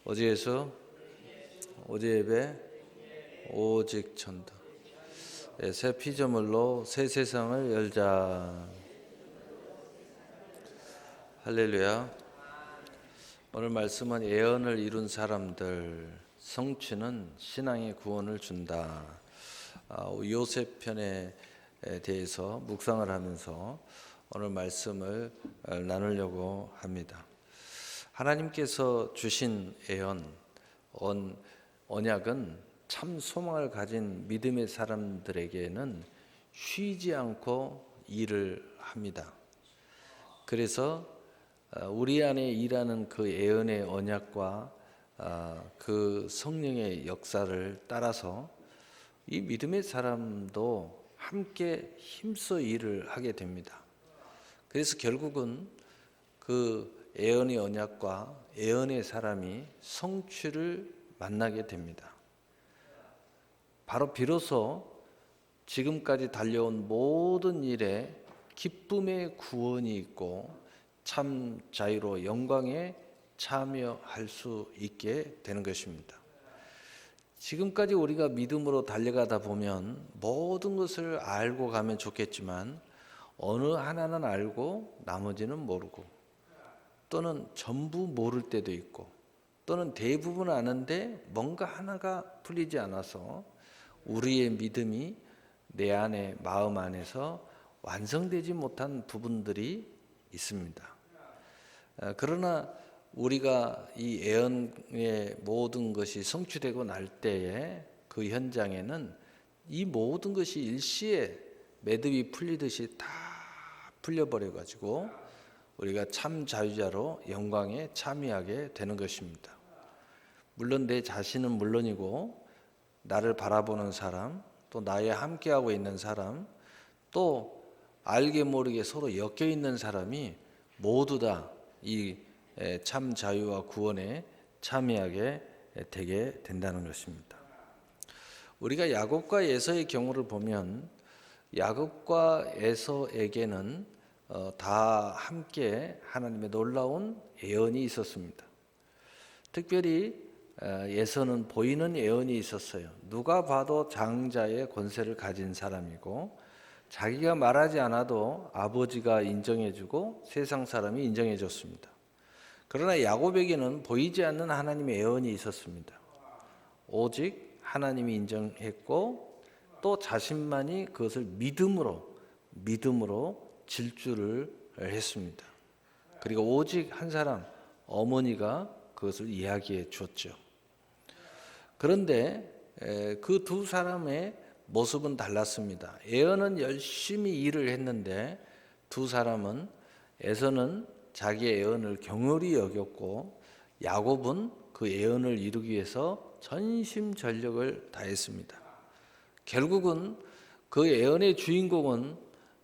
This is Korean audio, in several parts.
오직 예수, 오직 예배, 오직 전도. 새 피조물로 새 세상을 열자. 할렐루야. 오늘 말씀은 예언을 이룬 사람들 성취는 신앙의 구원을 준다. 요셉 편에 대해서 묵상을 하면서 오늘 말씀을 나누려고 합니다. 하나님께서 주신 예언, 언약은 참 소망을 가진 믿음의 사람들에게는 쉬지 않고 일을 합니다. 그래서 우리 안에 일하는 그 예언의 언약과 그 성령의 역사를 따라서 이 믿음의 사람도 함께 힘써 일을 하게 됩니다. 그래서 결국은 그 예언의 언약과 예언의 사람이 성취를 만나게 됩니다. 바로 비로소 지금까지 달려온 모든 일에 기쁨의 구원이 있고 참 자유로 영광에 참여할 수 있게 되는 것입니다. 지금까지 우리가 믿음으로 달려가다 보면 모든 것을 알고 가면 좋겠지만 어느 하나는 알고 나머지는 모르고 또는 전부 모를 때도 있고 또는 대부분 아는데 뭔가 하나가 풀리지 않아서 우리의 믿음이 내 안에 마음 안에서 완성되지 못한 부분들이 있습니다. 그러나 우리가 이 예언의 모든 것이 성취되고 날 때에 그 현장에는 이 모든 것이 일시에 매듭이 풀리듯이 다 풀려버려 가지고 우리가 참 자유자로 영광에 참여하게 되는 것입니다. 물론 내 자신은 물론이고 나를 바라보는 사람, 또 나에 함께하고 있는 사람, 또 알게 모르게 서로 엮여 있는 사람이 모두 다 이 참 자유와 구원에 참여하게 되게 된다는 것입니다. 우리가 야곱과 에서의 경우를 보면 야곱과 에서에게는 다 함께 하나님의 놀라운 예언이 있었습니다. 특별히 에서는 보이는 예언이 있었어요. 누가 봐도 장자의 권세를 가진 사람이고 자기가 말하지 않아도 아버지가 인정해주고 세상 사람이 인정해줬습니다. 그러나 야곱에게는 보이지 않는 하나님의 예언이 있었습니다. 오직 하나님이 인정했고 또 자신만이 그것을 믿음으로 질주를 했습니다. 그리고 오직 한 사람, 어머니가 그것을 이야기해 주었죠. 그런데 그 두 사람의 모습은 달랐습니다. 에서는 열심히 일을 했는데 두 사람은 에서는 자기의 예언을 경홀히 여겼고 야곱은 그 예언을 이루기 위해서 전심전력을 다했습니다. 결국은 그 예언의 주인공은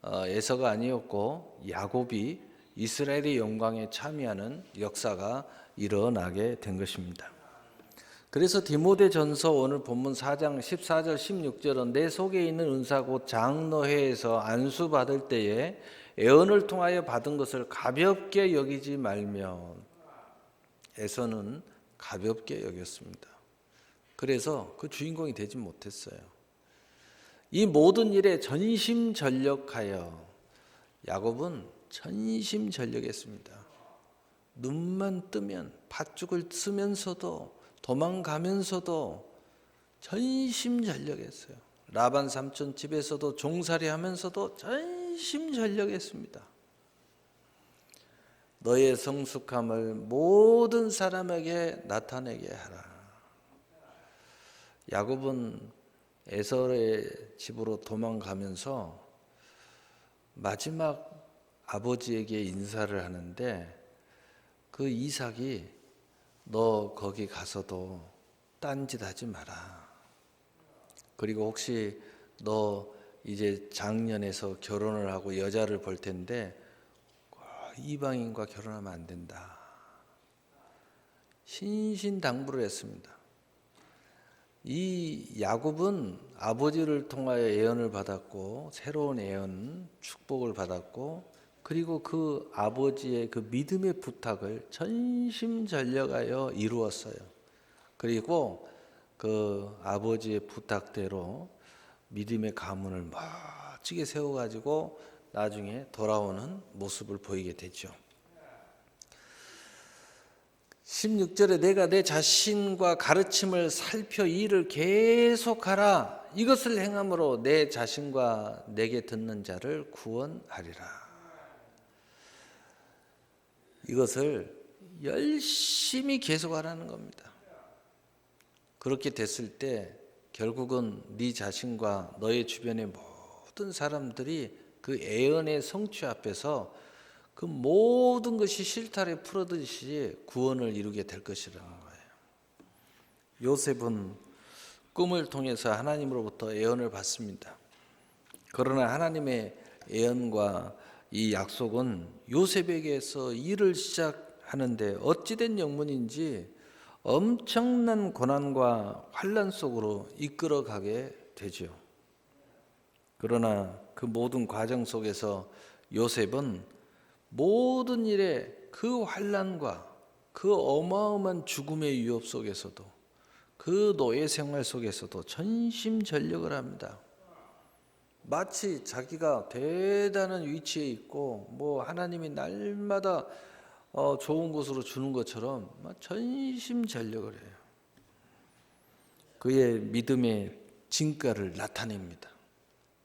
에서가 아니었고 야곱이 이스라엘의 영광에 참여하는 역사가 일어나게 된 것입니다. 그래서 디모데전서 오늘 본문 4장 14절 16절은 내 속에 있는 은사 곧 장로회에서 안수받을 때에 예언을 통하여 받은 것을 가볍게 여기지 말며 에서는 가볍게 여겼습니다. 그래서 그 주인공이 되지 못했어요. 이 모든 일에 전심전력하여 야곱은 전심전력했습니다. 눈만 뜨면 팥죽을 쓰면서도 도망가면서도 전심전력했어요. 라반 삼촌 집에서도 종살이 하면서도 전심전력했습니다. 너의 성숙함을 모든 사람에게 나타내게 하라. 야곱은 에서의 집으로 도망가면서 마지막 아버지에게 인사를 하는데 그 이삭이 너 거기 가서도 딴짓 하지 마라. 그리고 혹시 너 이제 장년에서 결혼을 하고 여자를 볼 텐데 이방인과 결혼하면 안 된다. 신신당부를 했습니다. 이 야곱은 아버지를 통하여 예언을 받았고 새로운 예언, 축복을 받았고 그리고 그 아버지의 그 믿음의 부탁을 전심전력하여 이루었어요. 그리고 그 아버지의 부탁대로 믿음의 가문을 멋지게 세워가지고 나중에 돌아오는 모습을 보이게 되죠. 16절에 내가 내 자신과 가르침을 살펴 이 일을 계속하라. 이것을 행함으로 내 자신과 내게 듣는 자를 구원하리라. 이것을 열심히 계속하라는 겁니다. 그렇게 됐을 때 결국은 네 자신과 너의 주변의 모든 사람들이 그 애언의 성취 앞에서 그 모든 것이 실타래 풀어듯이 구원을 이루게 될 것이라는 거예요. 요셉은 꿈을 통해서 하나님으로부터 애언을 받습니다. 그러나 하나님의 애언과 이 약속은 요셉에게서 일을 시작하는데 어찌된 영문인지 엄청난 고난과 환난 속으로 이끌어가게 되죠. 그러나 그 모든 과정 속에서 요셉은 모든 일에 그 환난과 그 어마어마한 죽음의 위협 속에서도 그 노예 생활 속에서도 전심전력을 합니다. 마치 자기가 대단한 위치에 있고 뭐 하나님이 날마다 좋은 곳으로 주는 것처럼 전심전력을 해요. 그의 믿음의 진가를 나타냅니다.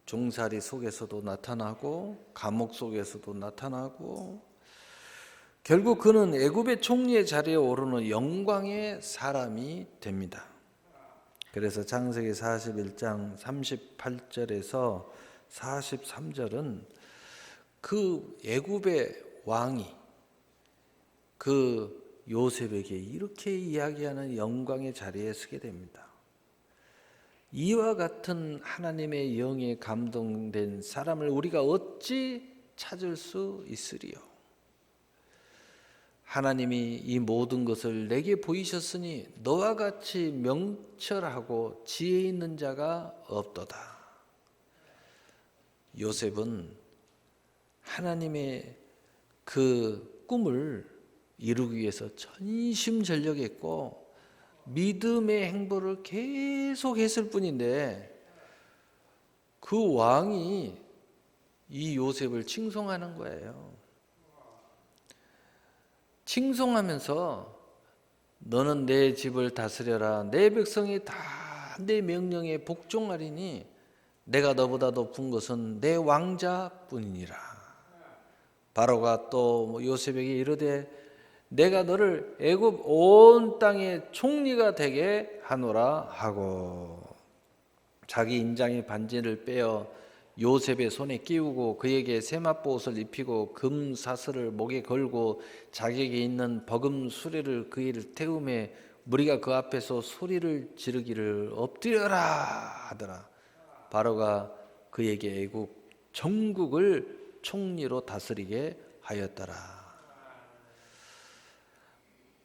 종살이 속에서도 나타나고 감옥 속에서도 나타나고 결국 그는 애굽의 총리의 자리에 오르는 영광의 사람이 됩니다. 그래서 창세기 41장 38절에서 43절은 그 애굽의 왕이 그 요셉에게 이렇게 이야기하는 영광의 자리에 서게 됩니다. 이와 같은 하나님의 영에 감동된 사람을 우리가 어찌 찾을 수 있으리요? 하나님이 이 모든 것을 내게 보이셨으니 너와 같이 명철하고 지혜 있는 자가 없도다. 요셉은 하나님의 그 꿈을 이루기 위해서 전심전력했고 믿음의 행보를 계속했을 뿐인데 그 왕이 이 요셉을 칭송하는 거예요. 칭송하면서 너는 내 집을 다스려라. 내 백성이 다 내 명령에 복종하리니 내가 너보다 높은 것은 내 왕자뿐이니라. 바로가 또 요셉에게 이르되 내가 너를 애굽 온 땅의 총리가 되게 하노라 하고 자기 인장의 반지를 빼어 요셉의 손에 끼우고 그에게 세마포 옷을 입히고 금 사슬을 목에 걸고 자기에게 있는 버금 수레를 그에게 태우매 무리가 그 앞에서 소리를 지르기를 엎드려라 하더라. 바로가 그에게 애굽 전국을 총리로 다스리게 하였더라.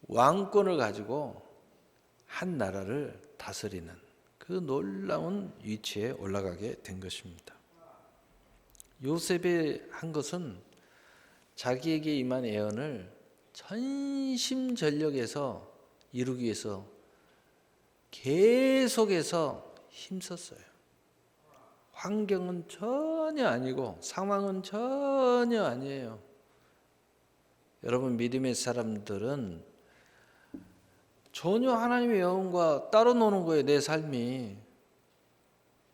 왕권을 가지고 한 나라를 다스리는 그 놀라운 위치에 올라가게 된 것입니다. 요셉이 한 것은 자기에게 임한 애언을 전심전력해서 이루기 위해서 계속해서 힘썼어요. 환경은 전혀 아니고 상황은 전혀 아니에요. 여러분 믿음의 사람들은 전혀 하나님의 영혼과 따로 노는 거예요. 내 삶이.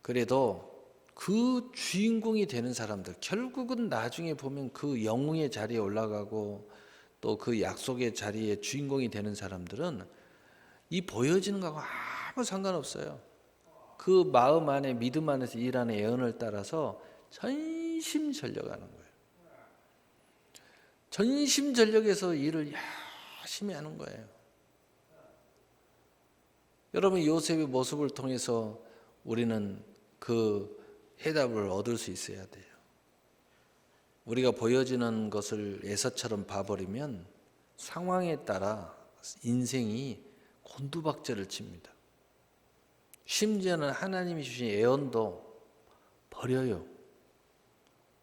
그래도 그 주인공이 되는 사람들 결국은 나중에 보면 그 영웅의 자리에 올라가고 또 그 약속의 자리에 주인공이 되는 사람들은 이 보여지는 거하고 아무 상관없어요. 그 마음 안에 믿음 안에서 일하는 애언을 따라서 전심전력하는 거예요. 전심전력해서 일을 열심히 하는 거예요. 여러분 요셉의 모습을 통해서 우리는 그 해답을 얻을 수 있어야 돼요. 우리가 보여지는 것을 예서처럼 봐버리면 상황에 따라 인생이 곤두박질을 칩니다. 심지어는 하나님이 주신 애언도 버려요.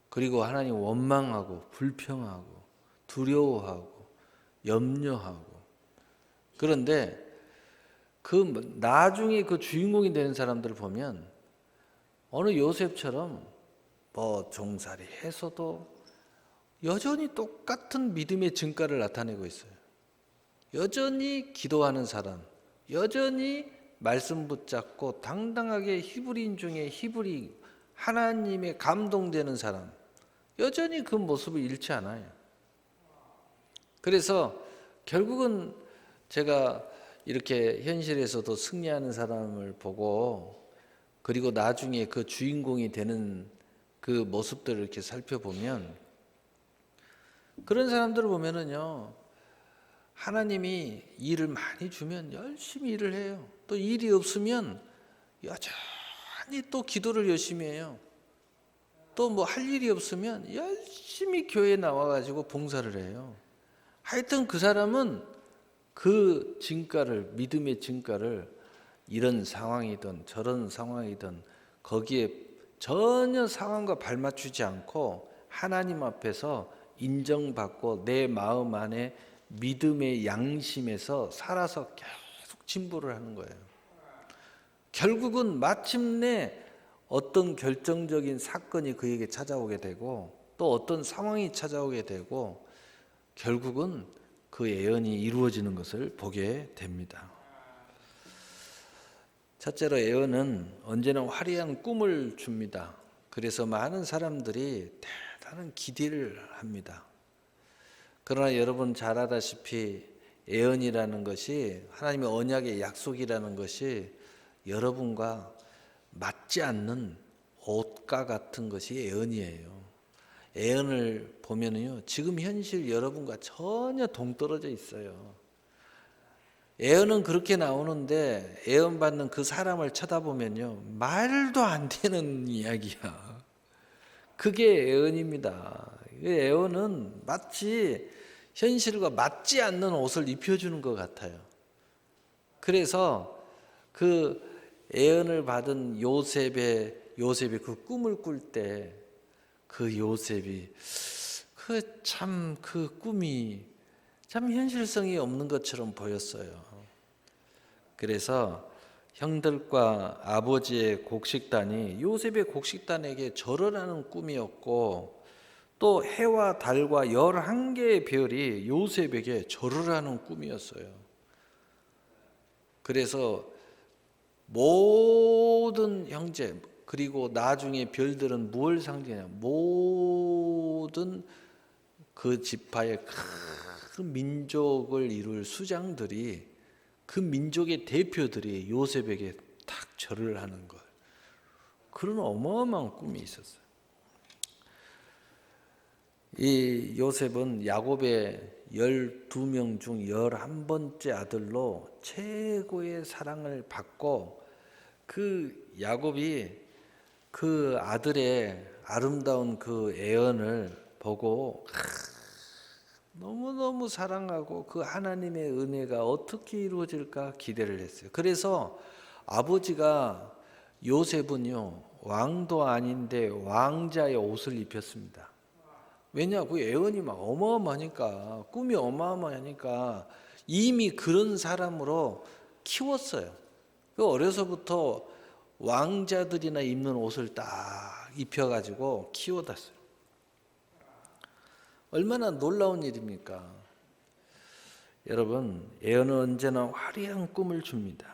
그리고 하나님 원망하고 불평하고 두려워하고 염려하고 그런데 그 나중에 그 주인공이 되는 사람들을 보면 어느 요셉처럼 뭐 종살이 해서도 여전히 똑같은 믿음의 증가를 나타내고 있어요. 여전히 기도하는 사람, 여전히 말씀 붙잡고 당당하게 히브리인 중에 히브리 하나님의 감동되는 사람, 여전히 그 모습을 잃지 않아요. 그래서 결국은 제가 이렇게 현실에서도 승리하는 사람을 보고 그리고 나중에 그 주인공이 되는 그 모습들을 이렇게 살펴보면 그런 사람들을 보면은요, 하나님이 일을 많이 주면 열심히 일을 해요. 또 일이 없으면 여전히 또 기도를 열심히 해요. 또 뭐 할 일이 없으면 열심히 교회에 나와가지고 봉사를 해요. 하여튼 그 사람은 그 증가를, 믿음의 증가를 이런 상황이든 저런 상황이든 거기에 전혀 상황과 발맞추지 않고 하나님 앞에서 인정받고 내 마음 안에 믿음의 양심에서 살아서 계속 진보를 하는 거예요. 결국은 마침내 어떤 결정적인 사건이 그에게 찾아오게 되고 또 어떤 상황이 찾아오게 되고 결국은 그 예언이 이루어지는 것을 보게 됩니다. 첫째로 예언은 언제나 화려한 꿈을 줍니다. 그래서 많은 사람들이 대단한 기대를 합니다. 그러나 여러분 잘 알다시피 예언이라는 것이 하나님의 언약의 약속이라는 것이 여러분과 맞지 않는 옷과 같은 것이 예언이에요. 예언을 보면요, 지금 현실 여러분과 전혀 동떨어져 있어요. 예언은 그렇게 나오는데 예언 받는 그 사람을 쳐다보면요, 말도 안 되는 이야기야. 그게 예언입니다. 예언은 마치 현실과 맞지 않는 옷을 입혀주는 것 같아요. 그래서 그 예언을 받은 요셉이 그 꿈을 꿀 때 그 요셉이 그 꿈이 참 현실성이 없는 것처럼 보였어요. 그래서 형들과 아버지의 곡식단이 요셉의 곡식단에게 절을 하는 꿈이었고 또 해와 달과 11개의 별이 요셉에게 절을 하는 꿈이었어요. 그래서 모든 형제 그리고 나중에 별들은 무엇을 상징해요? 모든 그 지파의 큰 민족을 이룰 수장들이 그 민족의 대표들이 요셉에게 딱 절을 하는 것. 그런 어마어마한 꿈이 있었어요. 이 요셉은 야곱의 12명 중 11번째 아들로 최고의 사랑을 받고 그 야곱이 그 아들의 아름다운 그 애언을 보고 너무너무 사랑하고 그 하나님의 은혜가 어떻게 이루어질까 기대를 했어요. 그래서 아버지가 요셉은요, 왕도 아닌데 왕자의 옷을 입혔습니다. 왜냐? 그 애언이 막 어마어마하니까, 꿈이 어마어마하니까 이미 그런 사람으로 키웠어요. 어려서부터 왕자들이나 입는 옷을 딱 입혀가지고 키워놨어요. 얼마나 놀라운 일입니까? 여러분, 예언은 언제나 화려한 꿈을 줍니다.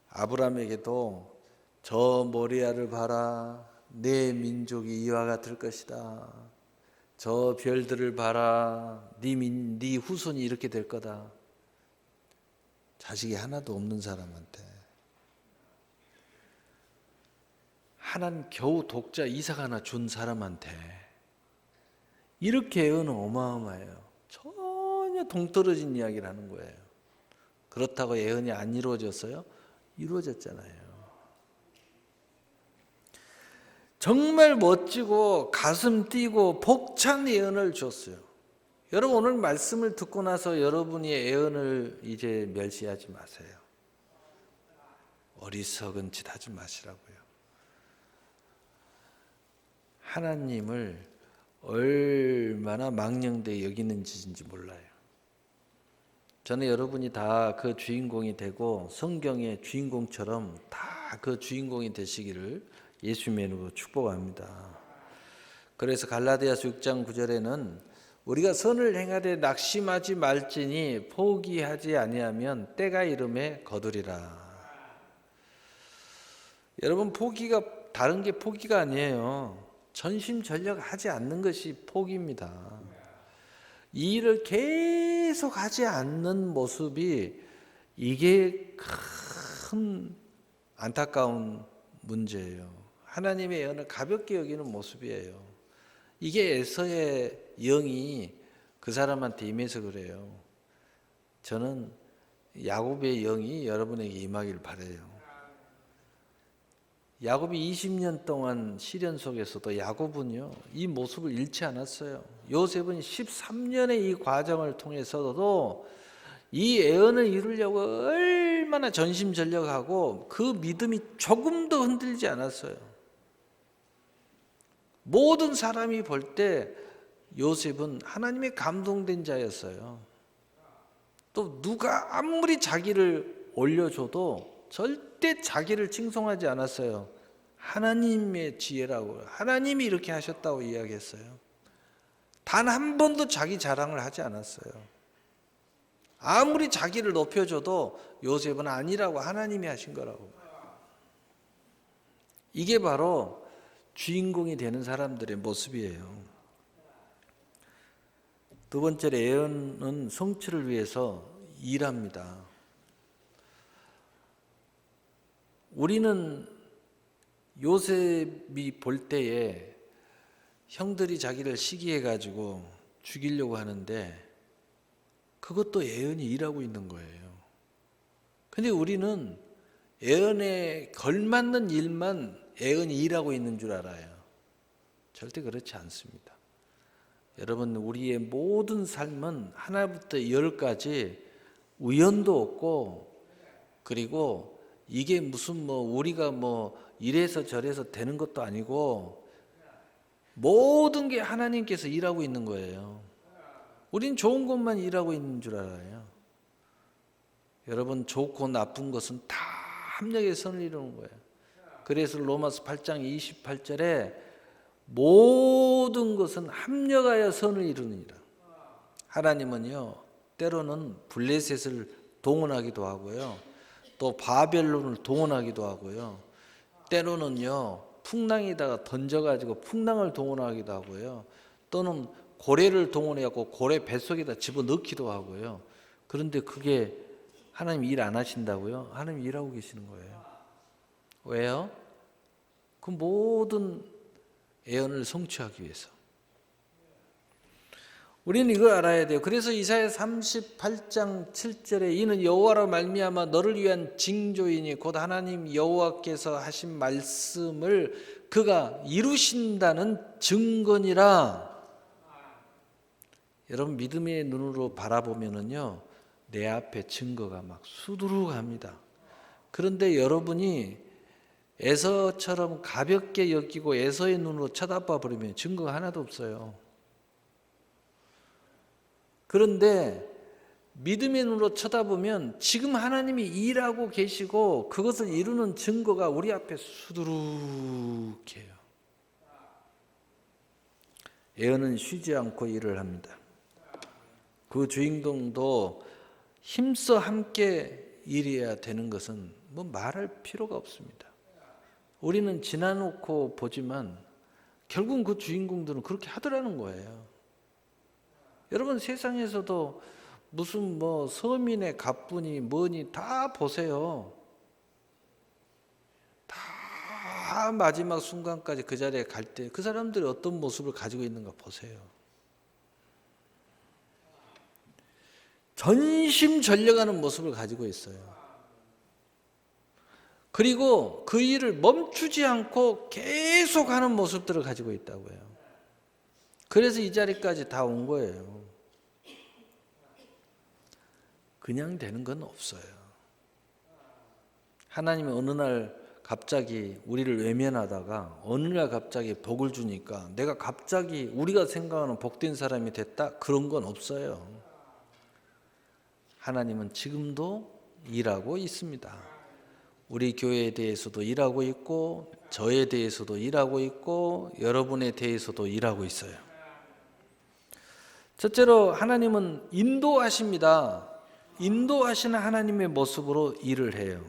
아브라함에게도 저 모리아를 봐라, 내 민족이 이와 같을 것이다. 저 별들을 봐라, 네 후손이 이렇게 될 거다. 자식이 하나도 없는 사람한테 하나님 겨우 독자 이삭 하나 준 사람한테 이렇게 예언은 어마어마해요. 전혀 동떨어진 이야기를 하는 거예요. 그렇다고 예언이 안 이루어졌어요? 이루어졌잖아요. 정말 멋지고 가슴 뛰고 벅찬 예언을 줬어요. 여러분 오늘 말씀을 듣고 나서 여러분이 예언을 이제 멸시하지 마세요. 어리석은 짓 하지 마시라고요. 하나님을 얼마나 망령되이 여기는지인지 몰라요. 저는 여러분이 다 그 주인공이 되고 성경의 주인공처럼 다 그 주인공이 되시기를 예수님의 이름으로 축복합니다. 그래서 갈라디아서 6장 9절에는 우리가 선을 행하되 낙심하지 말지니 포기하지 아니하면 때가 이름에 거두리라. 여러분, 포기가 다른 게 포기가 아니에요. 전심전력하지 않는 것이 포기입니다. 이 일을 계속 하지 않는 모습이 이게 큰 안타까운 문제예요. 하나님의 예언을 가볍게 여기는 모습이에요. 이게 에서의 영이 그 사람한테 임해서 그래요. 저는 야곱의 영이 여러분에게 임하길 바라요. 야곱이 20년 동안 시련 속에서도 야곱은요, 이 모습을 잃지 않았어요. 요셉은 13년의 이 과정을 통해서도 이 예언을 이루려고 얼마나 전심전력하고 그 믿음이 조금도 흔들리지 않았어요. 모든 사람이 볼 때 요셉은 하나님의 감동된 자였어요. 또 누가 아무리 자기를 올려줘도 절대 자기를 칭송하지 않았어요. 하나님의 지혜라고, 하나님이 이렇게 하셨다고 이야기했어요. 단 한 번도 자기 자랑을 하지 않았어요. 아무리 자기를 높여줘도 요셉은 아니라고, 하나님이 하신 거라고. 이게 바로 주인공이 되는 사람들의 모습이에요. 두 번째로 예언은 성취를 위해서 일합니다. 우리는 요셉이 볼 때에 형들이 자기를 시기해 가지고 죽이려고 하는데 그것도 예언이 일하고 있는 거예요. 근데 우리는 예언에 걸맞는 일만 예언이 일하고 있는 줄 알아요. 절대 그렇지 않습니다. 여러분, 우리의 모든 삶은 하나부터 열까지 우연도 없고, 그리고 이게 무슨 우리가 이래서 저래서 되는 것도 아니고 모든 게 하나님께서 일하고 있는 거예요. 우린 좋은 것만 일하고 있는 줄 알아요. 여러분, 좋고 나쁜 것은 다 합력의 선을 이루는 거예요. 그래서 로마서 8장 28절에 모든 것은 합력하여 선을 이루느니라. 하나님은요, 때로는 블레셋을 동원하기도 하고요, 또 바벨론을 동원하기도 하고요, 때로는요 풍랑에다가 던져가지고 풍랑을 동원하기도 하고요, 또는 고래를 동원해갖고 고래 뱃속에다 집어넣기도 하고요. 그런데 그게 하나님 일 안 하신다고요? 하나님 일하고 계시는 거예요. 왜요? 그 모든 예언을 성취하기 위해서. 우리는 이걸 알아야 돼요. 그래서 이사야 38장 7절에 이는 여호와로 말미암아 너를 위한 징조이니 곧 하나님 여호와께서 하신 말씀을 그가 이루신다는 증거니라. 여러분, 믿음의 눈으로 바라보면은요, 내 앞에 증거가 막 수두룩합니다. 그런데 여러분이 에서처럼 가볍게 여기고 에서의 눈으로 쳐다봐 버리면 증거가 하나도 없어요. 그런데 믿음의 눈으로 쳐다보면 지금 하나님이 일하고 계시고 그것을 이루는 증거가 우리 앞에 수두룩해요. 예언은 쉬지 않고 일을 합니다. 그 주인공도 힘써 함께 일해야 되는 것은 말할 필요가 없습니다. 우리는 지나놓고 보지만 결국은 그 주인공들은 그렇게 하더라는 거예요. 여러분, 세상에서도 무슨 서민의 가뿐이 뭐니 다 보세요. 다 마지막 순간까지 그 자리에 갈 때 그 사람들이 어떤 모습을 가지고 있는가 보세요. 전심전력하는 모습을 가지고 있어요. 그리고 그 일을 멈추지 않고 계속하는 모습들을 가지고 있다고요. 그래서 이 자리까지 다 온 거예요. 그냥 되는 건 없어요. 하나님이 어느 날 갑자기 우리를 외면하다가 어느 날 갑자기 복을 주니까 내가 갑자기 우리가 생각하는 복된 사람이 됐다? 그런 건 없어요. 하나님은 지금도 일하고 있습니다. 우리 교회에 대해서도 일하고 있고, 저에 대해서도 일하고 있고, 여러분에 대해서도 일하고 있어요. 첫째로 하나님은 인도하십니다. 인도하시는 하나님의 모습으로 일을 해요.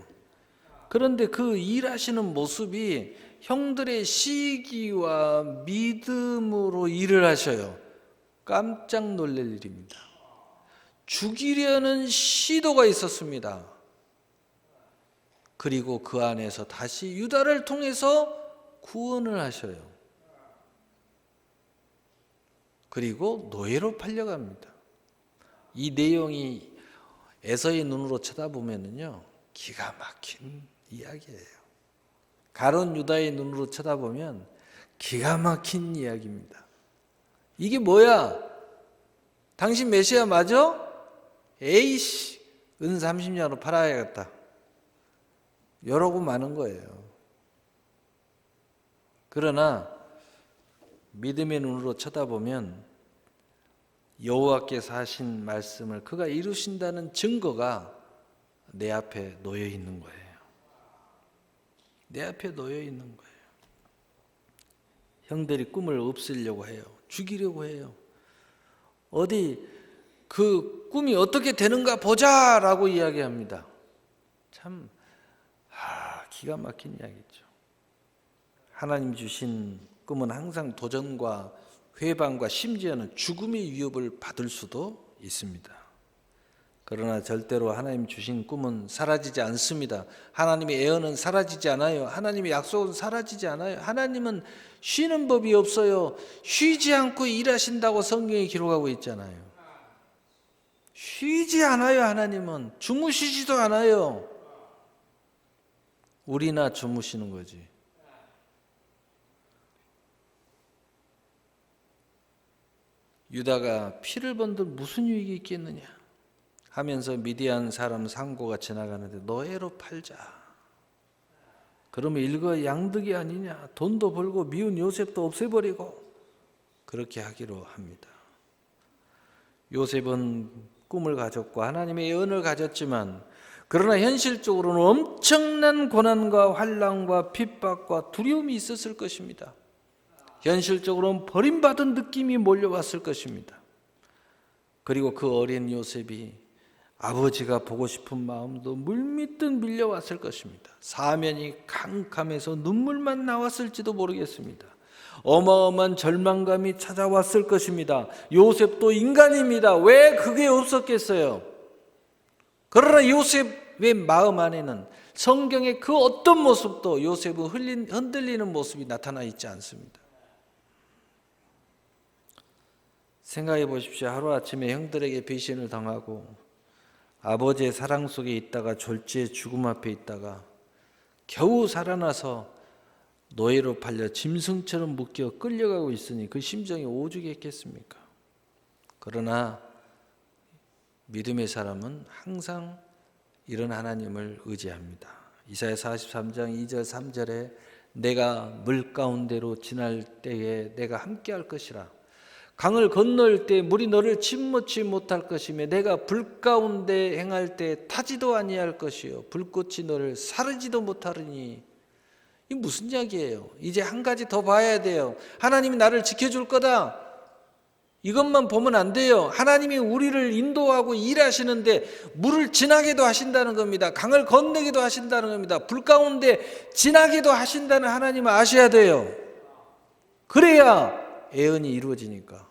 그런데 그 일하시는 모습이 형들의 시기와 믿음으로 일을 하셔요. 깜짝 놀랄 일입니다. 죽이려는 시도가 있었습니다. 그리고 그 안에서 다시 유다를 통해서 구원을 하셔요. 그리고 노예로 팔려갑니다. 이 내용이 에서의 눈으로 쳐다보면요, 기가 막힌 이야기예요. 가룟 유다의 눈으로 쳐다보면 기가 막힌 이야기입니다. 이게 뭐야? 당신 메시아 맞아? 에이씨, 은 30년으로 팔아야겠다. 이러고 마는 거예요. 그러나 믿음의 눈으로 쳐다보면 여호와께서 하신 말씀을 그가 이루신다는 증거가 내 앞에 놓여 있는 거예요. 내 앞에 놓여 있는 거예요. 형들이 꿈을 없애려고 해요. 죽이려고 해요. 어디 그 꿈이 어떻게 되는가 보자라고 이야기합니다. 참 기가 막힌 이야기죠. 하나님 주신 꿈은 항상 도전과 회방과 심지어는 죽음의 위협을 받을 수도 있습니다. 그러나 절대로 하나님 주신 꿈은 사라지지 않습니다. 하나님의 예언은 사라지지 않아요. 하나님의 약속은 사라지지 않아요. 하나님은 쉬는 법이 없어요. 쉬지 않고 일하신다고 성경에 기록하고 있잖아요. 쉬지 않아요. 하나님은 주무시지도 않아요. 우리나 주무시는 거지. 유다가 피를 번들 무슨 유익이 있겠느냐 하면서 미디안 사람 상고가 지나가는데 노예로 팔자. 그러면 일거양득이 아니냐. 돈도 벌고 미운 요셉도 없애버리고 그렇게 하기로 합니다. 요셉은 꿈을 가졌고 하나님의 예언을 가졌지만 그러나 현실적으로는 엄청난 고난과 환난과 핍박과 두려움이 있었을 것입니다. 현실적으로는 버림받은 느낌이 몰려왔을 것입니다. 그리고 그 어린 요셉이 아버지가 보고 싶은 마음도 물밀듯 밀려왔을 것입니다. 사면이 캄캄해서 눈물만 나왔을지도 모르겠습니다. 어마어마한 절망감이 찾아왔을 것입니다. 요셉도 인간입니다. 왜 그게 없었겠어요? 그러나 요셉의 마음 안에는 성경의 그 어떤 모습도 요셉은 흔들리는 모습이 나타나 있지 않습니다. 생각해 보십시오. 하루아침에 형들에게 배신을 당하고 아버지의 사랑 속에 있다가 졸지의 죽음 앞에 있다가 겨우 살아나서 노예로 팔려 짐승처럼 묶여 끌려가고 있으니 그 심정이 오죽했겠습니까? 그러나 믿음의 사람은 항상 이런 하나님을 의지합니다. 이사야 43장 2절 3절에 내가 물 가운데로 지날 때에 내가 함께할 것이라. 강을 건널 때 물이 너를 침몰치 못할 것이며 내가 불 가운데 행할 때 타지도 아니할 것이요 불꽃이 너를 사르지도 못하리니. 이 무슨 이야기예요? 이제 한 가지 더 봐야 돼요. 하나님이 나를 지켜줄 거다. 이것만 보면 안 돼요. 하나님이 우리를 인도하고 일하시는데 물을 지나게도 하신다는 겁니다. 강을 건너기도 하신다는 겁니다. 불 가운데 지나게도 하신다는 하나님을 아셔야 돼요. 그래야 예언이 이루어지니까.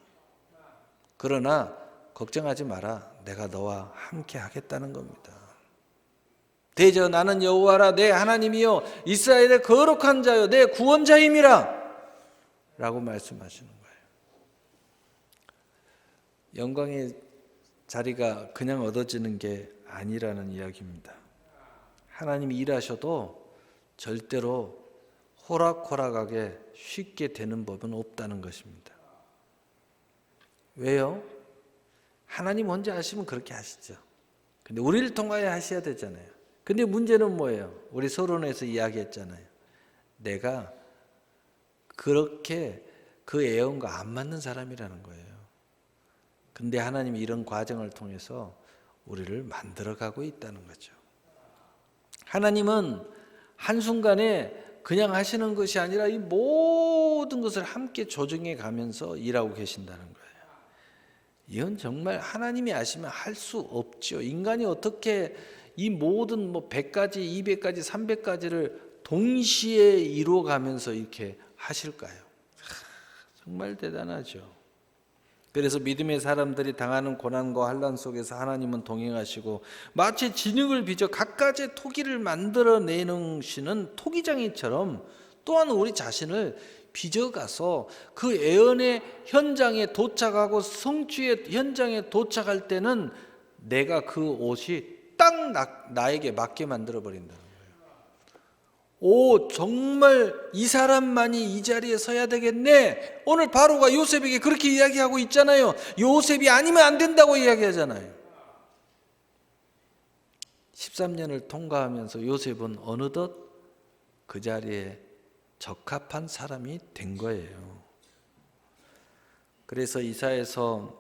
그러나 걱정하지 마라. 내가 너와 함께 하겠다는 겁니다. 대저 나는 여호와라 내 하나님이요 이스라엘의 거룩한 자요 내 구원자임이라 라고 말씀하시는 거예요. 영광의 자리가 그냥 얻어지는 게 아니라는 이야기입니다. 하나님이 일하셔도 절대로 호락호락하게 쉽게 되는 법은 없다는 것입니다. 왜요? 하나님 혼자 하시면 그렇게 하시죠. 근데 우리를 통하여 하셔야 되잖아요. 근데 문제는 뭐예요? 우리 서론에서 이야기했잖아요. 내가 그렇게 그 예언과 안 맞는 사람이라는 거예요. 근데 하나님이 이런 과정을 통해서 우리를 만들어가고 있다는 거죠. 하나님은 한순간에 그냥 하시는 것이 아니라 이 모든 것을 함께 조정해 가면서 일하고 계신다는 거예요. 이건 정말 하나님이 아시면 할 수 없죠. 인간이 어떻게 이 모든 100가지, 200가지, 300가지를 동시에 이루어가면서 이렇게 하실까요? 정말 대단하죠. 그래서 믿음의 사람들이 당하는 고난과 환난 속에서 하나님은 동행하시고 마치 진흙을 빚어 갖가지의 토기를 만들어내시는 토기장이처럼 또한 우리 자신을 빚어가서 그 애언의 현장에 도착하고 성취의 현장에 도착할 때는 내가 그 옷이 딱 나에게 맞게 만들어 버린다는 거예요. 오, 정말 이 사람만이 이 자리에 서야 되겠네. 오늘 바로가 요셉에게 그렇게 이야기하고 있잖아요. 요셉이 아니면 안 된다고 이야기하잖아요. 13년을 통과하면서 요셉은 어느덧 그 자리에 적합한 사람이 된 거예요. 그래서 이사야서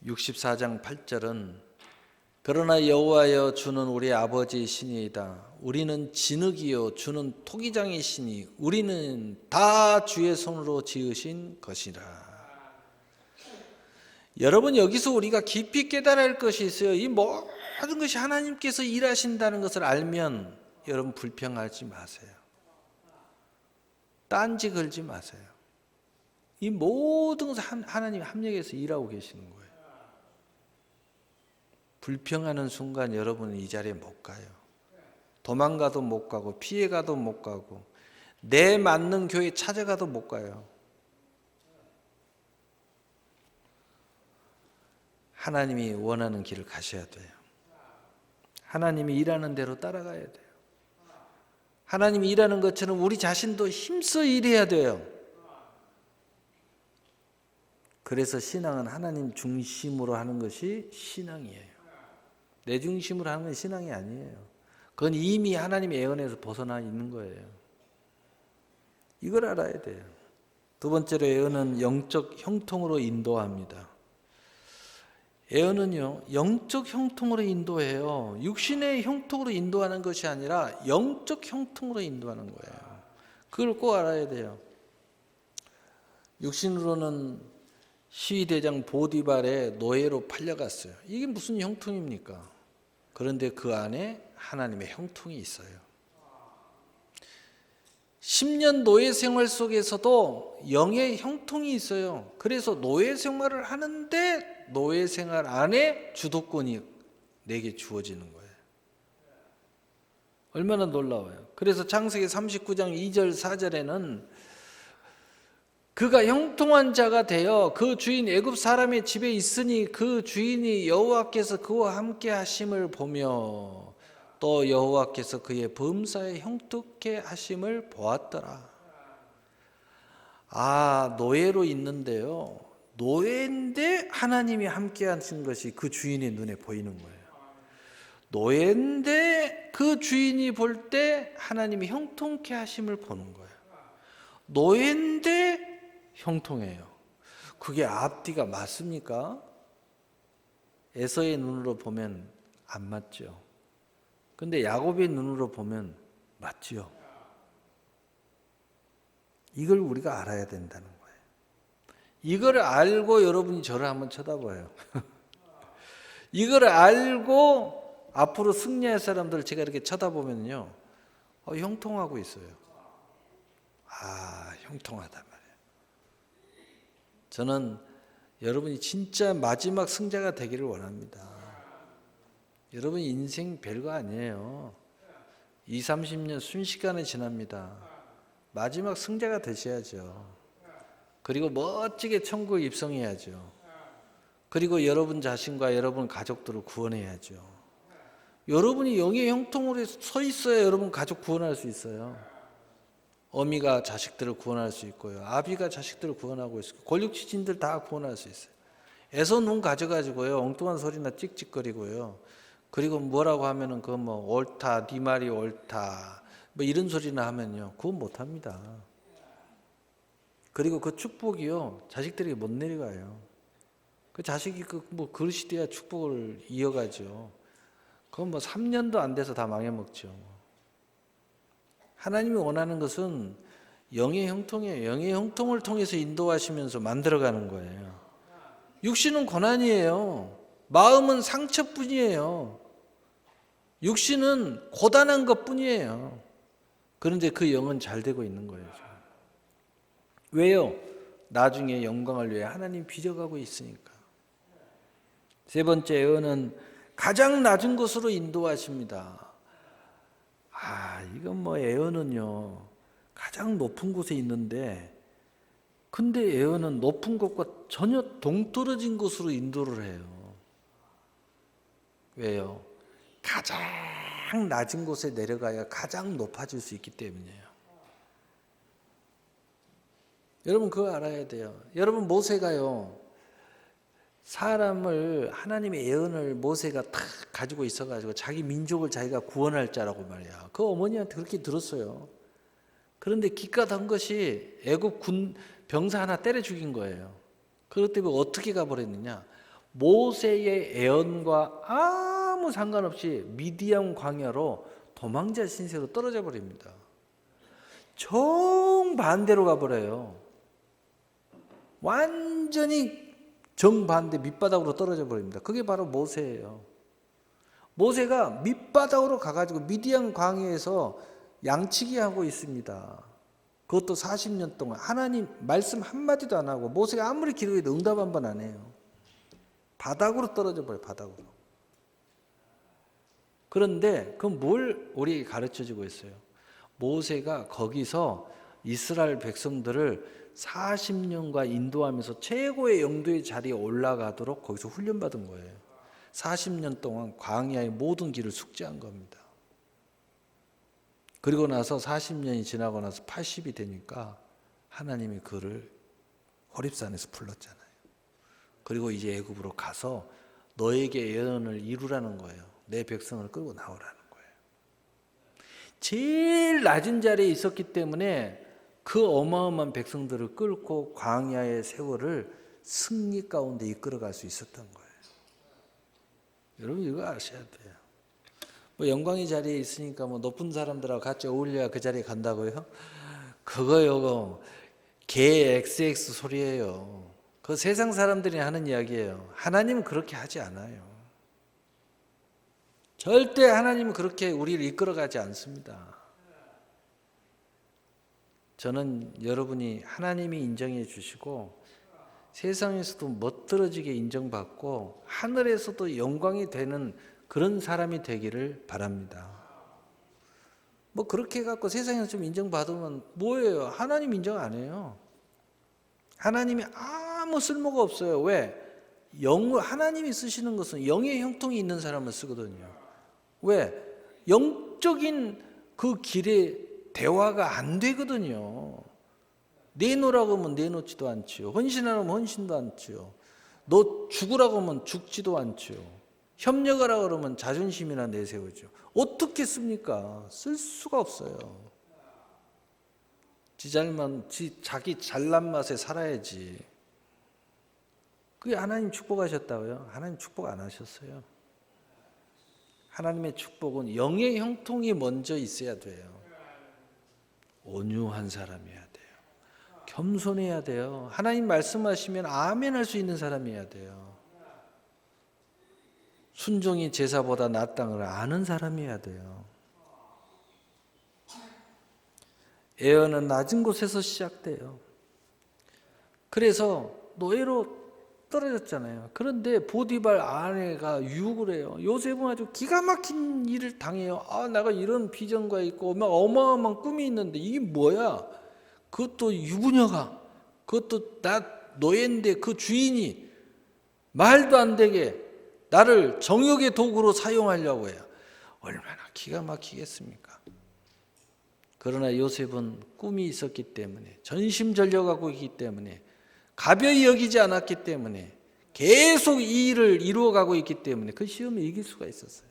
64장 8절은 그러나 여호와여 주는 우리 아버지의 신이이다. 우리는 진흙이요 주는 토기장이시니 우리는 다 주의 손으로 지으신 것이라. 여러분, 여기서 우리가 깊이 깨달아야 할 것이 있어요. 이 모든 것이 하나님께서 일하신다는 것을 알면 여러분 불평하지 마세요. 딴지 걸지 마세요. 이 모든 것을 하나님이 합력해서 일하고 계시는 거예요. 불평하는 순간 여러분은 이 자리에 못 가요. 도망가도 못 가고 피해가도 못 가고 내 맞는 교회 찾아가도 못 가요. 하나님이 원하는 길을 가셔야 돼요. 하나님이 일하는 대로 따라가야 돼요. 하나님이 일하는 것처럼 우리 자신도 힘써 일해야 돼요. 그래서 신앙은 하나님 중심으로 하는 것이 신앙이에요. 내 중심으로 하는 건 신앙이 아니에요. 그건 이미 하나님의 애언에서 벗어나 있는 거예요. 이걸 알아야 돼요. 두 번째로 애언은 영적 형통으로 인도합니다. 애언은요, 영적 형통으로 인도해요. 육신의 형통으로 인도하는 것이 아니라 영적 형통으로 인도하는 거예요. 그걸 꼭 알아야 돼요. 육신으로는 시위대장 보디발의 노예로 팔려갔어요. 이게 무슨 형통입니까? 그런데 그 안에 하나님의 형통이 있어요. 10년 노예 생활 속에서도 영의 형통이 있어요. 그래서 노예 생활을 하는데 노예 생활 안에 주도권이 내게 주어지는 거예요. 얼마나 놀라워요. 그래서 창세기 39장 2절 4절에는 그가 형통한 자가 되어 그 주인 애굽 사람의 집에 있으니 그 주인이 여호와께서 그와 함께 하심을 보며 또 여호와께서 그의 범사에 형통케 하심을 보았더라. 아, 노예로 있는데요. 노예인데 하나님이 함께 하신 것이 그 주인의 눈에 보이는 거예요. 노예인데 그 주인이 볼 때 하나님이 형통케 하심을 보는 거예요. 노예인데 형통해요. 그게 앞뒤가 맞습니까? 에서의 눈으로 보면 안 맞죠. 근데 야곱의 눈으로 보면 맞지요. 이걸 우리가 알아야 된다는 거예요. 이걸 알고 여러분이 저를 한번 쳐다봐요. 이걸 알고 앞으로 승리할 사람들을 제가 이렇게 쳐다보면요, 형통하고 있어요. 아, 형통하단 말이에요. 저는 여러분이 진짜 마지막 승자가 되기를 원합니다. 여러분 인생 별거 아니에요. 20, 30년 순식간에 지납니다. 마지막 승자가 되셔야죠. 그리고 멋지게 천국에 입성해야죠. 그리고 여러분 자신과 여러분 가족들을 구원해야죠. 여러분이 영의 형통으로 서 있어야 여러분 가족 구원할 수 있어요. 어미가 자식들을 구원할 수 있고요. 아비가 자식들을 구원하고 있고 권력지진들 다 구원할 수 있어요. 에서 눈 가져가지고요, 엉뚱한 소리나 찍찍거리고요. 그리고 뭐라고 하면은 그 옳다, 네 말이 옳다, 이런 소리나 하면요, 그건 못합니다. 그리고 그 축복이요, 자식들에게 못 내려가요. 그 자식이 그릇이 돼야 축복을 이어가죠. 그건 3년도 안 돼서 다 망해먹죠. 하나님이 원하는 것은 영의 형통이에요. 영의 형통을 통해서 인도하시면서 만들어가는 거예요. 육신은 고난이에요. 마음은 상처뿐이에요. 육신은 고단한 것뿐이에요. 그런데 그 영은 잘 되고 있는 거예요. 왜요? 나중에 영광을 위해 하나님 빚어가고 있으니까. 세 번째 예언은 가장 낮은 곳으로 인도하십니다. 이건 예언은요, 가장 높은 곳에 있는데, 근데 예언은 높은 곳과 전혀 동떨어진 곳으로 인도를 해요. 왜요? 가장 낮은 곳에 내려가야 가장 높아질 수 있기 때문이에요. 여러분 그거 알아야 돼요. 여러분 모세가요, 사람을, 하나님의 예언을 모세가 다 가지고 있어가지고 자기 민족을 자기가 구원할 자라고 말이야. 그 어머니한테 그렇게 들었어요. 그런데 기껏한 것이 애굽 군 병사 하나 때려 죽인 거예요. 그것 때문에 어떻게 가버렸느냐? 모세의 예언과 아무 상관없이 미디안 광야로 도망자 신세로 떨어져 버립니다. 정반대로 가버려요. 완전히 정반대 밑바닥으로 떨어져 버립니다. 그게 바로 모세예요. 모세가 밑바닥으로 가가지고 미디안 광야에서 양치기 하고 있습니다. 그것도 40년 동안 하나님 말씀 한마디도 안 하고, 모세가 아무리 기도해도 응답 한 번 안 해요. 바닥으로 떨어져 버려요. 바닥으로. 그런데 그건 뭘 우리에게 가르쳐주고 있어요? 모세가 거기서 이스라엘 백성들을 40년간 인도하면서 최고의 영도의 자리에 올라가도록 거기서 훈련받은 거예요. 40년 동안 광야의 모든 길을 숙지한 겁니다. 그리고 나서 40년이 지나고 나서 80이 되니까 하나님이 그를 호렙산에서 불렀잖아요. 그리고 이제 애굽으로 가서 너에게 예언을 이루라는 거예요. 내 백성을 끌고 나오라는 거예요. 제일 낮은 자리에 있었기 때문에 그 어마어마한 백성들을 끌고 광야의 세월을 승리 가운데 이끌어갈 수 있었던 거예요. 여러분 이거 아셔야 돼요. 영광의 자리에 있으니까 높은 사람들하고 같이 어울려야 그 자리에 간다고요? 그거요, 개 XX 소리예요. 그 세상 사람들이 하는 이야기예요. 하나님은 그렇게 하지 않아요. 절대 하나님은 그렇게 우리를 이끌어가지 않습니다. 저는 여러분이 하나님이 인정해 주시고 세상에서도 멋들어지게 인정받고 하늘에서도 영광이 되는 그런 사람이 되기를 바랍니다. 그렇게 해갖고 세상에서 좀 인정받으면 뭐예요? 하나님 인정 안 해요. 하나님이 아무 쓸모가 없어요. 왜? 하나님이 쓰시는 것은 영의 형통이 있는 사람을 쓰거든요. 왜? 영적인 그 길에 대화가 안 되거든요. 내놓으라고 하면 내놓지도 않지요. 헌신하라고 하면 헌신도 않지요. 너 죽으라고 하면 죽지도 않지요. 협력하라고 그러면 자존심이나 내세우죠. 어떻게 씁니까? 쓸 수가 없어요. 자기 잘난 맛에 살아야지. 그게 하나님 축복하셨다고요? 하나님 축복 안 하셨어요. 하나님의 축복은 영의 형통이 먼저 있어야 돼요. 온유한 사람이어야 돼요. 겸손해야 돼요. 하나님 말씀하시면 아멘 할 수 있는 사람이어야 돼요. 순종이 제사보다 낫다는 걸 아는 사람이어야 돼요. 예언은 낮은 곳에서 시작돼요. 그래서 노예로 떨어졌잖아요. 그런데 보디발 아내가 유혹을 해요. 요셉은 아주 기가 막힌 일을 당해요. 내가 이런 비전과 있고 막 어마어마한 꿈이 있는데 이게 뭐야? 그것도 유부녀가, 그것도 나 노예인데 그 주인이 말도 안 되게 나를 정욕의 도구로 사용하려고 해요. 얼마나 기가 막히겠습니까? 그러나 요셉은 꿈이 있었기 때문에, 전심전력하고 있기 때문에, 가벼이 여기지 않았기 때문에, 계속 이 일을 이루어가고 있기 때문에 그 시험에 이길 수가 있었어요.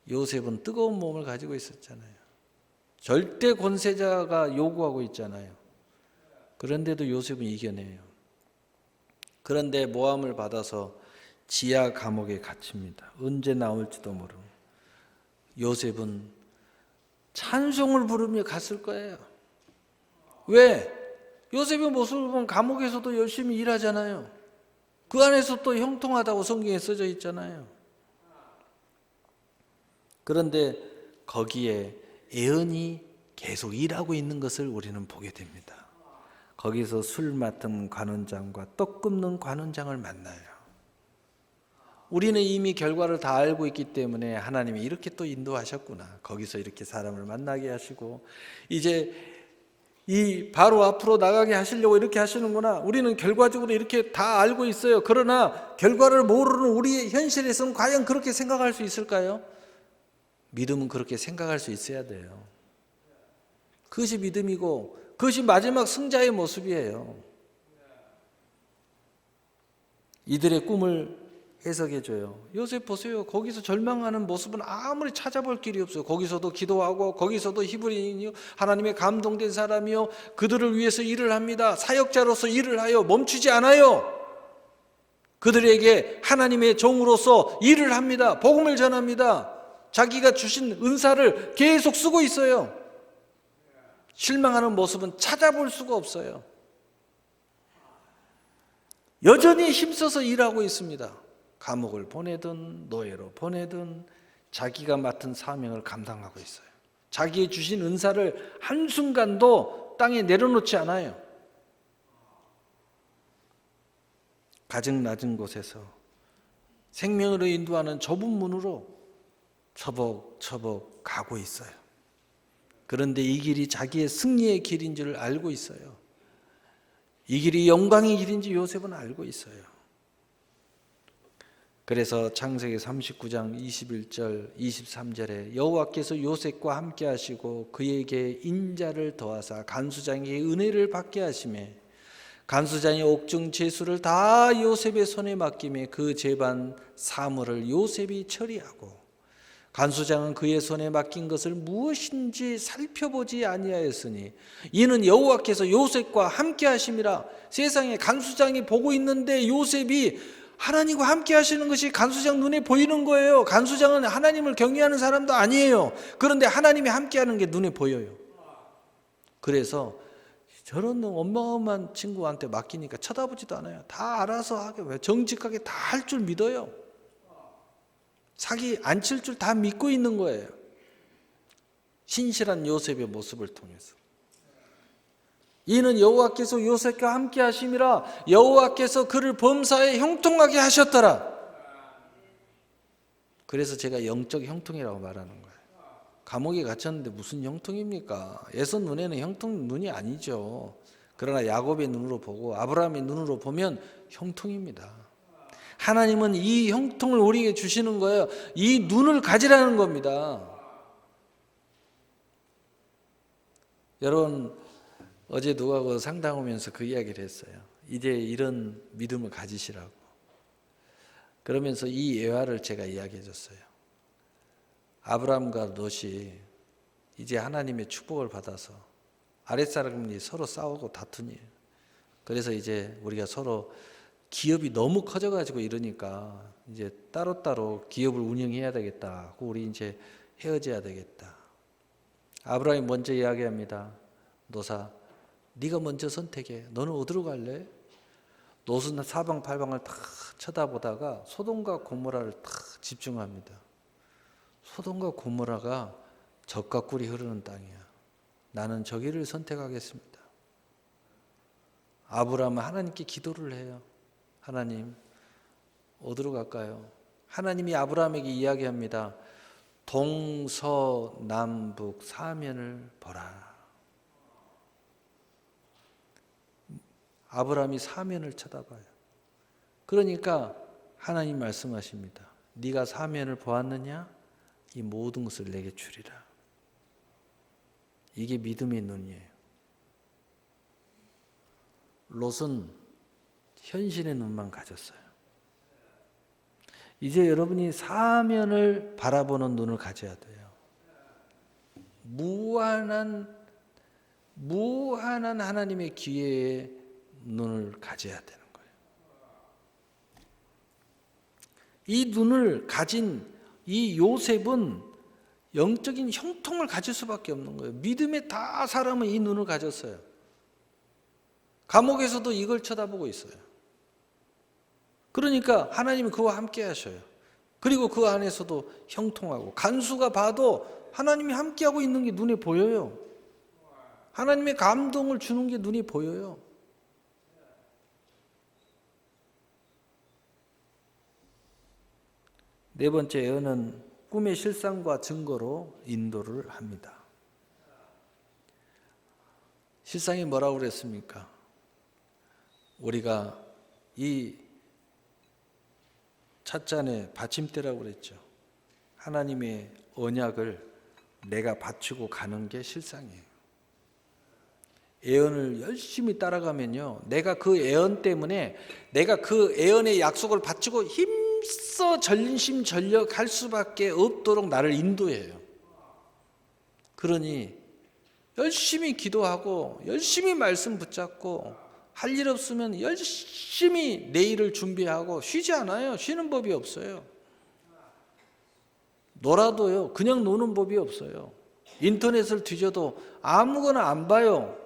요셉은 뜨거운 몸을 가지고 있었잖아요. 절대 권세자가 요구하고 있잖아요. 그런데도 요셉은 이겨내요. 그런데 모함을 받아서 지하 감옥에 갇힙니다. 언제 나올지도 모르고. 요셉은 찬송을 부르며 갔을 거예요. 왜? 요셉의 모습을 보면 감옥에서도 열심히 일하잖아요. 그 안에서 또 형통하다고 성경에 써져 있잖아요. 그런데 거기에 애언이 계속 일하고 있는 것을 우리는 보게 됩니다. 거기서 술 맡은 관원장과 떡 굽는 관원장을 만나요. 우리는 이미 결과를 다 알고 있기 때문에 하나님이 이렇게 또 인도하셨구나. 거기서 이렇게 사람을 만나게 하시고 이제 이 바로 앞으로 나가게 하시려고 이렇게 하시는구나. 우리는 결과적으로 이렇게 다 알고 있어요. 그러나 결과를 모르는 우리의 현실에서는 과연 그렇게 생각할 수 있을까요? 믿음은 그렇게 생각할 수 있어야 돼요. 그것이 믿음이고 그것이 마지막 승자의 모습이에요. 이들의 꿈을 해석해줘요. 요셉 보세요. 거기서 절망하는 모습은 아무리 찾아볼 길이 없어요. 거기서도 기도하고 거기서도 히브리인이요 하나님의 감동된 사람이요 그들을 위해서 일을 합니다. 사역자로서 일을 하여 멈추지 않아요. 그들에게 하나님의 종으로서 일을 합니다. 복음을 전합니다. 자기가 주신 은사를 계속 쓰고 있어요. 실망하는 모습은 찾아볼 수가 없어요. 여전히 힘써서 일하고 있습니다. 감옥을 보내든 노예로 보내든 자기가 맡은 사명을 감당하고 있어요. 자기의 주신 은사를 한순간도 땅에 내려놓지 않아요. 가장 낮은 곳에서 생명으로 인도하는 좁은 문으로 처벅처벅 가고 있어요. 그런데 이 길이 자기의 승리의 길인 줄 알고 있어요. 이 길이 영광의 길인지 요셉은 알고 있어요. 그래서 창세기 39장 21절 23절에 여호와께서 요셉과 함께 하시고 그에게 인자를 더하사 간수장에게 은혜를 받게 하시매 간수장의 옥중 제수를 다 요셉의 손에 맡기매 그 제반 사물을 요셉이 처리하고 간수장은 그의 손에 맡긴 것을 무엇인지 살펴보지 아니하였으니 이는 여호와께서 요셉과 함께 하심이라. 세상에 간수장이 보고 있는데 요셉이 하나님과 함께 하시는 것이 간수장 눈에 보이는 거예요. 간수장은 하나님을 경외하는 사람도 아니에요. 그런데 하나님이 함께 하는 게 눈에 보여요. 그래서 저런 어마어마한 친구한테 맡기니까 쳐다보지도 않아요. 다 알아서 하게, 왜 정직하게 다 할 줄 믿어요. 사기 안 칠 줄 다 믿고 있는 거예요. 신실한 요셉의 모습을 통해서. 이는 여호와께서 요셉과 함께 하심이라. 여호와께서 그를 범사에 형통하게 하셨더라. 그래서 제가 영적 형통이라고 말하는 거예요. 감옥에 갇혔는데 무슨 형통입니까? 에서 눈에는 형통 눈이 아니죠. 그러나 야곱의 눈으로 보고 아브라함의 눈으로 보면 형통입니다. 하나님은 이 형통을 우리에게 주시는 거예요. 이 눈을 가지라는 겁니다. 여러분, 어제 누가 그 상담하면서 그 이야기를 했어요. 이제 이런 믿음을 가지시라고. 그러면서 이 예화를 제가 이야기해 줬어요. 아브라함과 롯이 이제 하나님의 축복을 받아서 아랫사람이 서로 싸우고 다투니, 그래서 이제 우리가 서로 기업이 너무 커져가지고 이러니까 이제 따로따로 기업을 운영해야 되겠다 하고 우리 이제 헤어져야 되겠다. 아브라함이 먼저 이야기합니다. 노사, 네가 먼저 선택해. 너는 어디로 갈래? 롯은 사방팔방을 다 쳐다보다가 소돔과 고모라를 딱 집중합니다. 소돔과 고모라가 젖과 꿀이 흐르는 땅이야. 나는 저기를 선택하겠습니다. 아브라함은 하나님께 기도를 해요. 하나님, 어디로 갈까요? 하나님이 아브라함에게 이야기합니다. 동서남북 사면을 보라. 아브라함이 사면을 쳐다봐요. 그러니까 하나님 말씀하십니다. 네가 사면을 보았느냐? 이 모든 것을 내게 주리라. 이게 믿음의 눈이에요. 롯은 현실의 눈만 가졌어요. 이제 여러분이 사면을 바라보는 눈을 가져야 돼요. 무한한 하나님의 기회에 눈을 가져야 되는 거예요. 이 눈을 가진 이 요셉은 영적인 형통을 가질 수밖에 없는 거예요. 믿음의 다 사람은 이 눈을 가졌어요. 감옥에서도 이걸 쳐다보고 있어요. 그러니까 하나님이 그와 함께 하셔요. 그리고 그 안에서도 형통하고, 간수가 봐도 하나님이 함께하고 있는 게 눈에 보여요. 하나님의 감동을 주는 게 눈에 보여요. 네 번째 예언은 꿈의 실상과 증거로 인도를 합니다. 실상이 뭐라고 그랬습니까? 우리가 이 찻잔의 받침대라고 그랬죠. 하나님의 언약을 내가 바치고 가는 게 실상이에요. 예언을 열심히 따라가면요, 내가 그 예언 때문에 내가 그 예언의 약속을 바치고 힘써 전심전력할 수밖에 없도록 나를 인도해요. 그러니 열심히 기도하고 열심히 말씀 붙잡고 할 일 없으면 열심히 내일을 준비하고 쉬지 않아요. 쉬는 법이 없어요. 놀아도요, 그냥 노는 법이 없어요. 인터넷을 뒤져도 아무거나 안 봐요.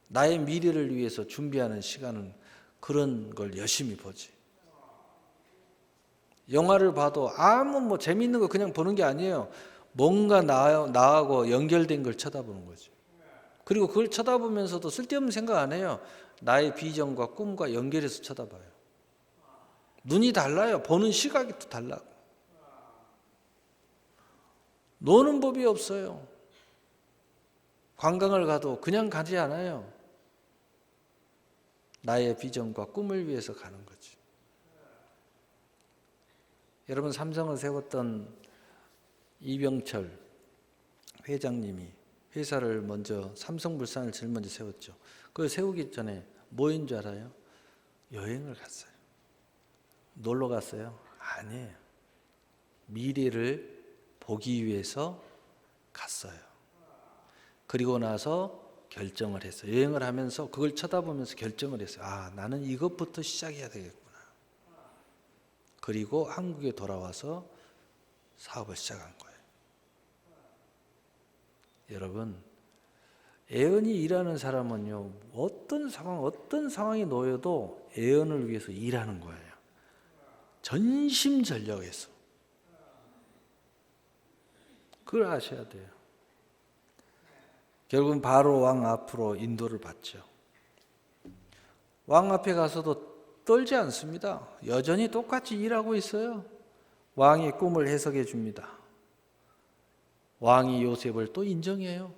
나의 미래를 위해서 준비하는 시간은 그런 걸 열심히 보지. 영화를 봐도 아무 재미있는 거 그냥 보는 게 아니에요. 뭔가 나하고 연결된 걸 쳐다보는 거죠. 그리고 그걸 쳐다보면서도 쓸데없는 생각 안 해요. 나의 비전과 꿈과 연결해서 쳐다봐요. 눈이 달라요. 보는 시각이 또 달라고. 노는 법이 없어요. 관광을 가도 그냥 가지 않아요. 나의 비전과 꿈을 위해서 가는 거지. 여러분, 삼성을 세웠던 이병철 회장님이 회사를 먼저, 삼성물산을 제일 먼저 세웠죠. 그걸 세우기 전에 뭐인 줄 알아요? 여행을 갔어요. 놀러 갔어요? 아니에요. 미래를 보기 위해서 갔어요. 그리고 나서 결정을 했어요. 여행을 하면서 그걸 쳐다보면서 결정을 했어요. 아, 나는 이것부터 시작해야 되겠구나. 그리고 한국에 돌아와서 사업을 시작한 거예요. 여러분, 예언이 일하는 사람은요, 어떤 상황에 놓여도 예언을 위해서 일하는 거예요. 전심전력해서. 그걸 아셔야 돼요. 결국은 바로 왕 앞으로 인도를 받죠. 왕 앞에 가서도 떨지 않습니다. 여전히 똑같이 일하고 있어요. 왕이 꿈을 해석해 줍니다. 왕이 요셉을 또 인정해요.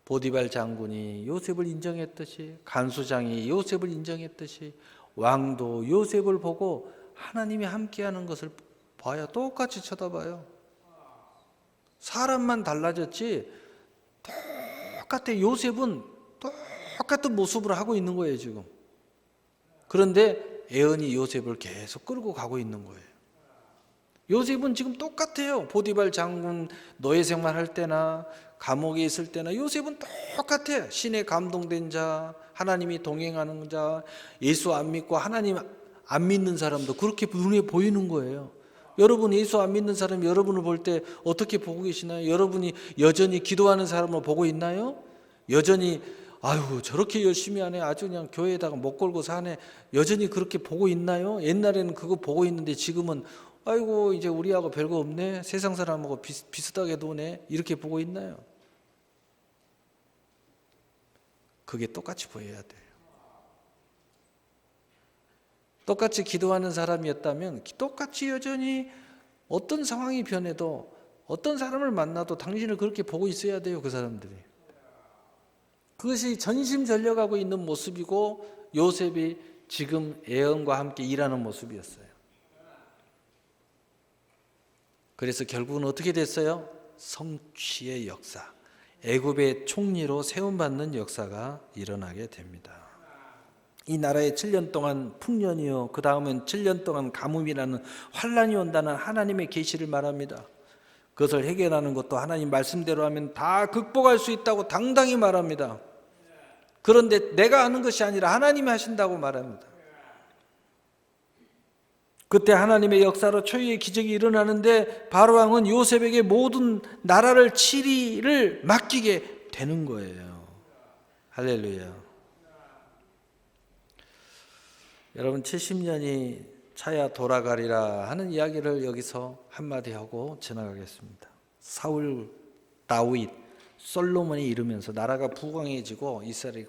보디발 장군이 요셉을 인정했듯이, 간수장이 요셉을 인정했듯이, 왕도 요셉을 보고 하나님이 함께하는 것을 봐야 똑같이 쳐다봐요. 사람만 달라졌지 똑같아. 요셉은 똑같은 모습을 하고 있는 거예요, 지금. 그런데 예언이 요셉을 계속 끌고 가고 있는 거예요. 요셉은 지금 똑같아요. 보디발 장군 노예 생활할 때나 감옥에 있을 때나 요셉은 똑같아요. 신에 감동된 자, 하나님이 동행하는 자, 예수 안 믿고 하나님 안 믿는 사람도 그렇게 눈에 보이는 거예요. 여러분, 예수 안 믿는 사람이 여러분을 볼 때 어떻게 보고 계시나요? 여러분이 여전히 기도하는 사람을 보고 있나요? 여전히 아유, 저렇게 열심히 하네, 아주 그냥 교회에다가 못 걸고 사네, 여전히 그렇게 보고 있나요? 옛날에는 그거 보고 있는데 지금은 아이고, 이제 우리하고 별거 없네, 세상 사람하고 비슷하게 노네, 이렇게 보고 있나요? 그게 똑같이 보여야 돼요. 똑같이 기도하는 사람이었다면 똑같이 여전히 어떤 상황이 변해도, 어떤 사람을 만나도 당신을 그렇게 보고 있어야 돼요. 그 사람들이. 그것이 전심전력하고 있는 모습이고, 요셉이 지금 예언과 함께 일하는 모습이었어요. 그래서 결국은 어떻게 됐어요? 성취의 역사, 애굽의 총리로 세움받는 역사가 일어나게 됩니다. 이 나라에 7년 동안 풍년이요, 그 다음은 7년 동안 가뭄이라는 환란이 온다는 하나님의 계시를 말합니다. 그것을 해결하는 것도 하나님 말씀대로 하면 다 극복할 수 있다고 당당히 말합니다. 그런데 내가 하는 것이 아니라 하나님이 하신다고 말합니다. 그때 하나님의 역사로 초유의 기적이 일어나는데 바로 왕은 요셉에게 모든 나라를 치리를 맡기게 되는 거예요. 할렐루야. 여러분 70년이 차야 돌아가리라 하는 이야기를 여기서 한마디 하고 지나가겠습니다. 사울, 다윗, 솔로몬이 이르면서 나라가 부강해지고 이스라엘이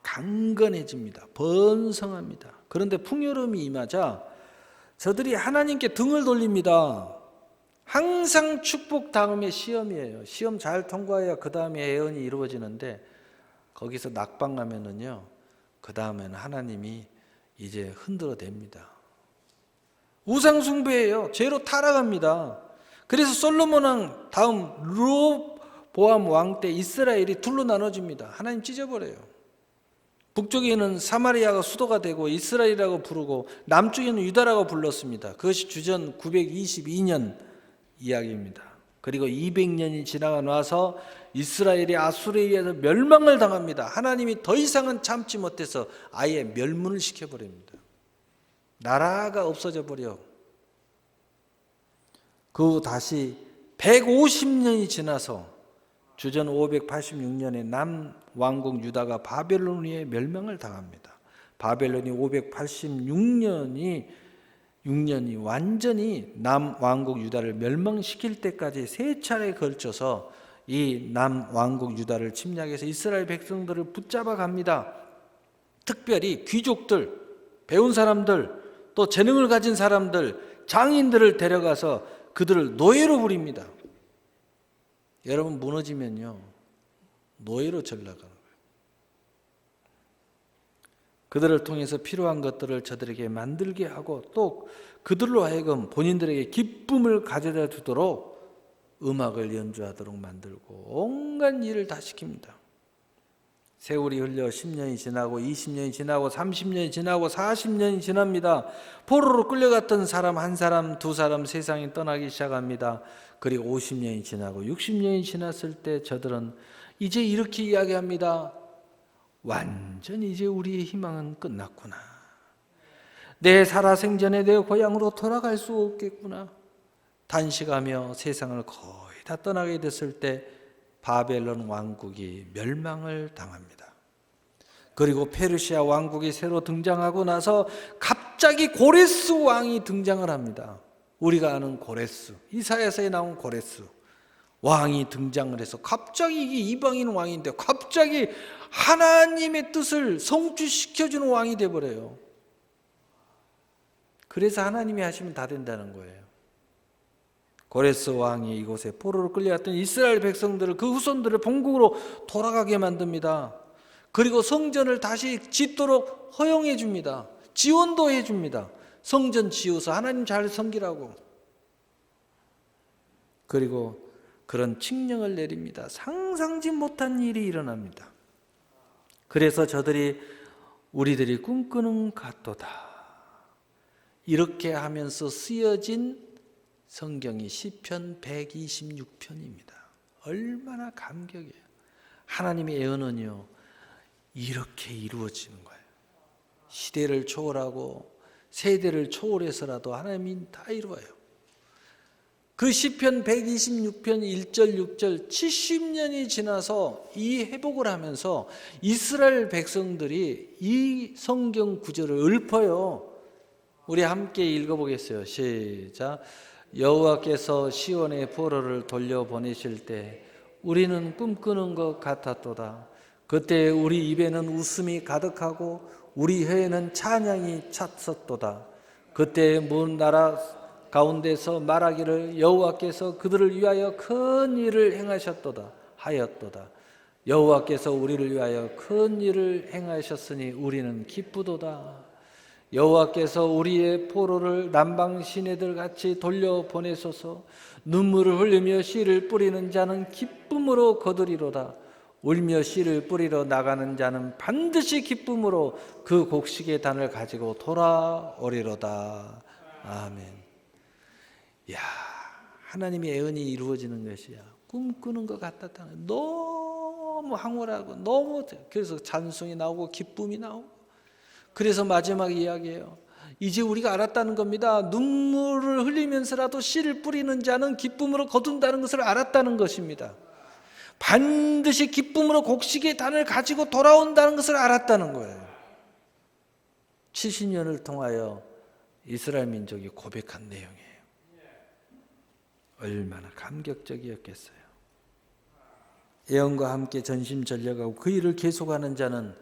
강건해집니다. 번성합니다. 그런데 풍요로움이 임하자 저들이 하나님께 등을 돌립니다. 항상 축복 다음에 시험이에요. 시험 잘 통과해야 그 다음에 예언이 이루어지는데 거기서 낙방하면은요, 그 다음에는 하나님이 이제 흔들어댑니다. 우상숭배예요. 죄로 타락합니다. 그래서 솔로몬 왕 다음 르호보암 왕 때 이스라엘이 둘로 나눠집니다. 하나님 찢어버려요. 북쪽에는 사마리아가 수도가 되고 이스라엘이라고 부르고 남쪽에는 유다라고 불렀습니다. 그것이 주전 922년 이야기입니다. 그리고 200년이 지나가 나서 이스라엘이 아수르에 의해서 멸망을 당합니다. 하나님이 더 이상은 참지 못해서 아예 멸문을 시켜버립니다. 나라가 없어져 버려. 그 다시 150년이 지나서 주전 586년에 남왕국 유다가 바벨론에 멸망을 당합니다. 바벨론이 586년이 완전히 남왕국 유다를 멸망시킬 때까지 세 차례에 걸쳐서 이 남왕국 유다를 침략해서 이스라엘 백성들을 붙잡아 갑니다. 특별히 귀족들, 배운 사람들, 또 재능을 가진 사람들, 장인들을 데려가서 그들을 노예로 부립니다. 여러분 무너지면요, 노예로 전락하는 거예요. 그들을 통해서 필요한 것들을 저들에게 만들게 하고 또 그들로 하여금 본인들에게 기쁨을 가져다 주도록 음악을 연주하도록 만들고 온갖 일을 다 시킵니다. 세월이 흘려 10년이 지나고 20년이 지나고 30년이 지나고 40년이 지납니다. 포로로 끌려갔던 사람 한 사람, 두 사람 세상에 떠나기 시작합니다. 그리고 50년이 지나고 60년이 지났을 때 저들은 이제 이렇게 이야기합니다. 완전히 이제 우리의 희망은 끝났구나. 내 살아생전에 내 고향으로 돌아갈 수 없겠구나. 단식하며 세상을 거의 다 떠나게 됐을 때 바벨론 왕국이 멸망을 당합니다. 그리고 페르시아 왕국이 새로 등장하고 나서 갑자기 고레스 왕이 등장을 합니다. 우리가 아는 고레스, 이사야서에 나온 고레스 왕이 등장을 해서 갑자기 이게 이방인 왕인데 갑자기 하나님의 뜻을 성취시켜주는 왕이 되어버려요. 그래서 하나님이 하시면 다 된다는 거예요. 고레스 왕이 이곳에 포로로 끌려갔던 이스라엘 백성들을, 그 후손들을 본국으로 돌아가게 만듭니다. 그리고 성전을 다시 짓도록 허용해 줍니다. 지원도 해 줍니다. 성전 지어서 하나님 잘 섬기라고. 그리고 그런 칙령을 내립니다. 상상지 못한 일이 일어납니다. 그래서 저들이 우리들이 꿈꾸는 같도다, 이렇게 하면서 쓰여진 성경이 시편 126편입니다. 얼마나 감격이에요. 하나님의 예언은요, 이렇게 이루어지는 거예요. 시대를 초월하고 세대를 초월해서라도 하나님이 다 이루어요. 그 시편 126편 1절 6절 70년이 지나서 이 회복을 하면서 이스라엘 백성들이 이 성경 구절을 읊어요. 우리 함께 읽어보겠어요. 시작. 여호와께서 시온의 포로를 돌려보내실 때 우리는 꿈꾸는 것 같았도다. 그때 우리 입에는 웃음이 가득하고 우리 혀에는 찬양이 찼었도다. 그때 먼 나라 가운데서 말하기를 여호와께서 그들을 위하여 큰 일을 행하셨도다 하였도다. 여호와께서 우리를 위하여 큰 일을 행하셨으니 우리는 기쁘도다. 여호와께서 우리의 포로를 남방 시내들 같이 돌려보내소서. 눈물을 흘리며 씨를 뿌리는 자는 기쁨으로 거두리로다. 울며 씨를 뿌리러 나가는 자는 반드시 기쁨으로 그 곡식의 단을 가지고 돌아오리로다. 아멘. 야, 하나님의 예언이 이루어지는 것이야. 꿈꾸는 것 같았다. 너무 황홀하고 너무, 그래서 찬송이 나오고 기쁨이 나오고. 그래서 마지막 이야기예요. 이제 우리가 알았다는 겁니다. 눈물을 흘리면서라도 씨를 뿌리는 자는 기쁨으로 거둔다는 것을 알았다는 것입니다. 반드시 기쁨으로 곡식의 단을 가지고 돌아온다는 것을 알았다는 거예요. 70년을 통하여 이스라엘 민족이 고백한 내용이에요. 얼마나 감격적이었겠어요. 예언과 함께 전심전력하고 그 일을 계속하는 자는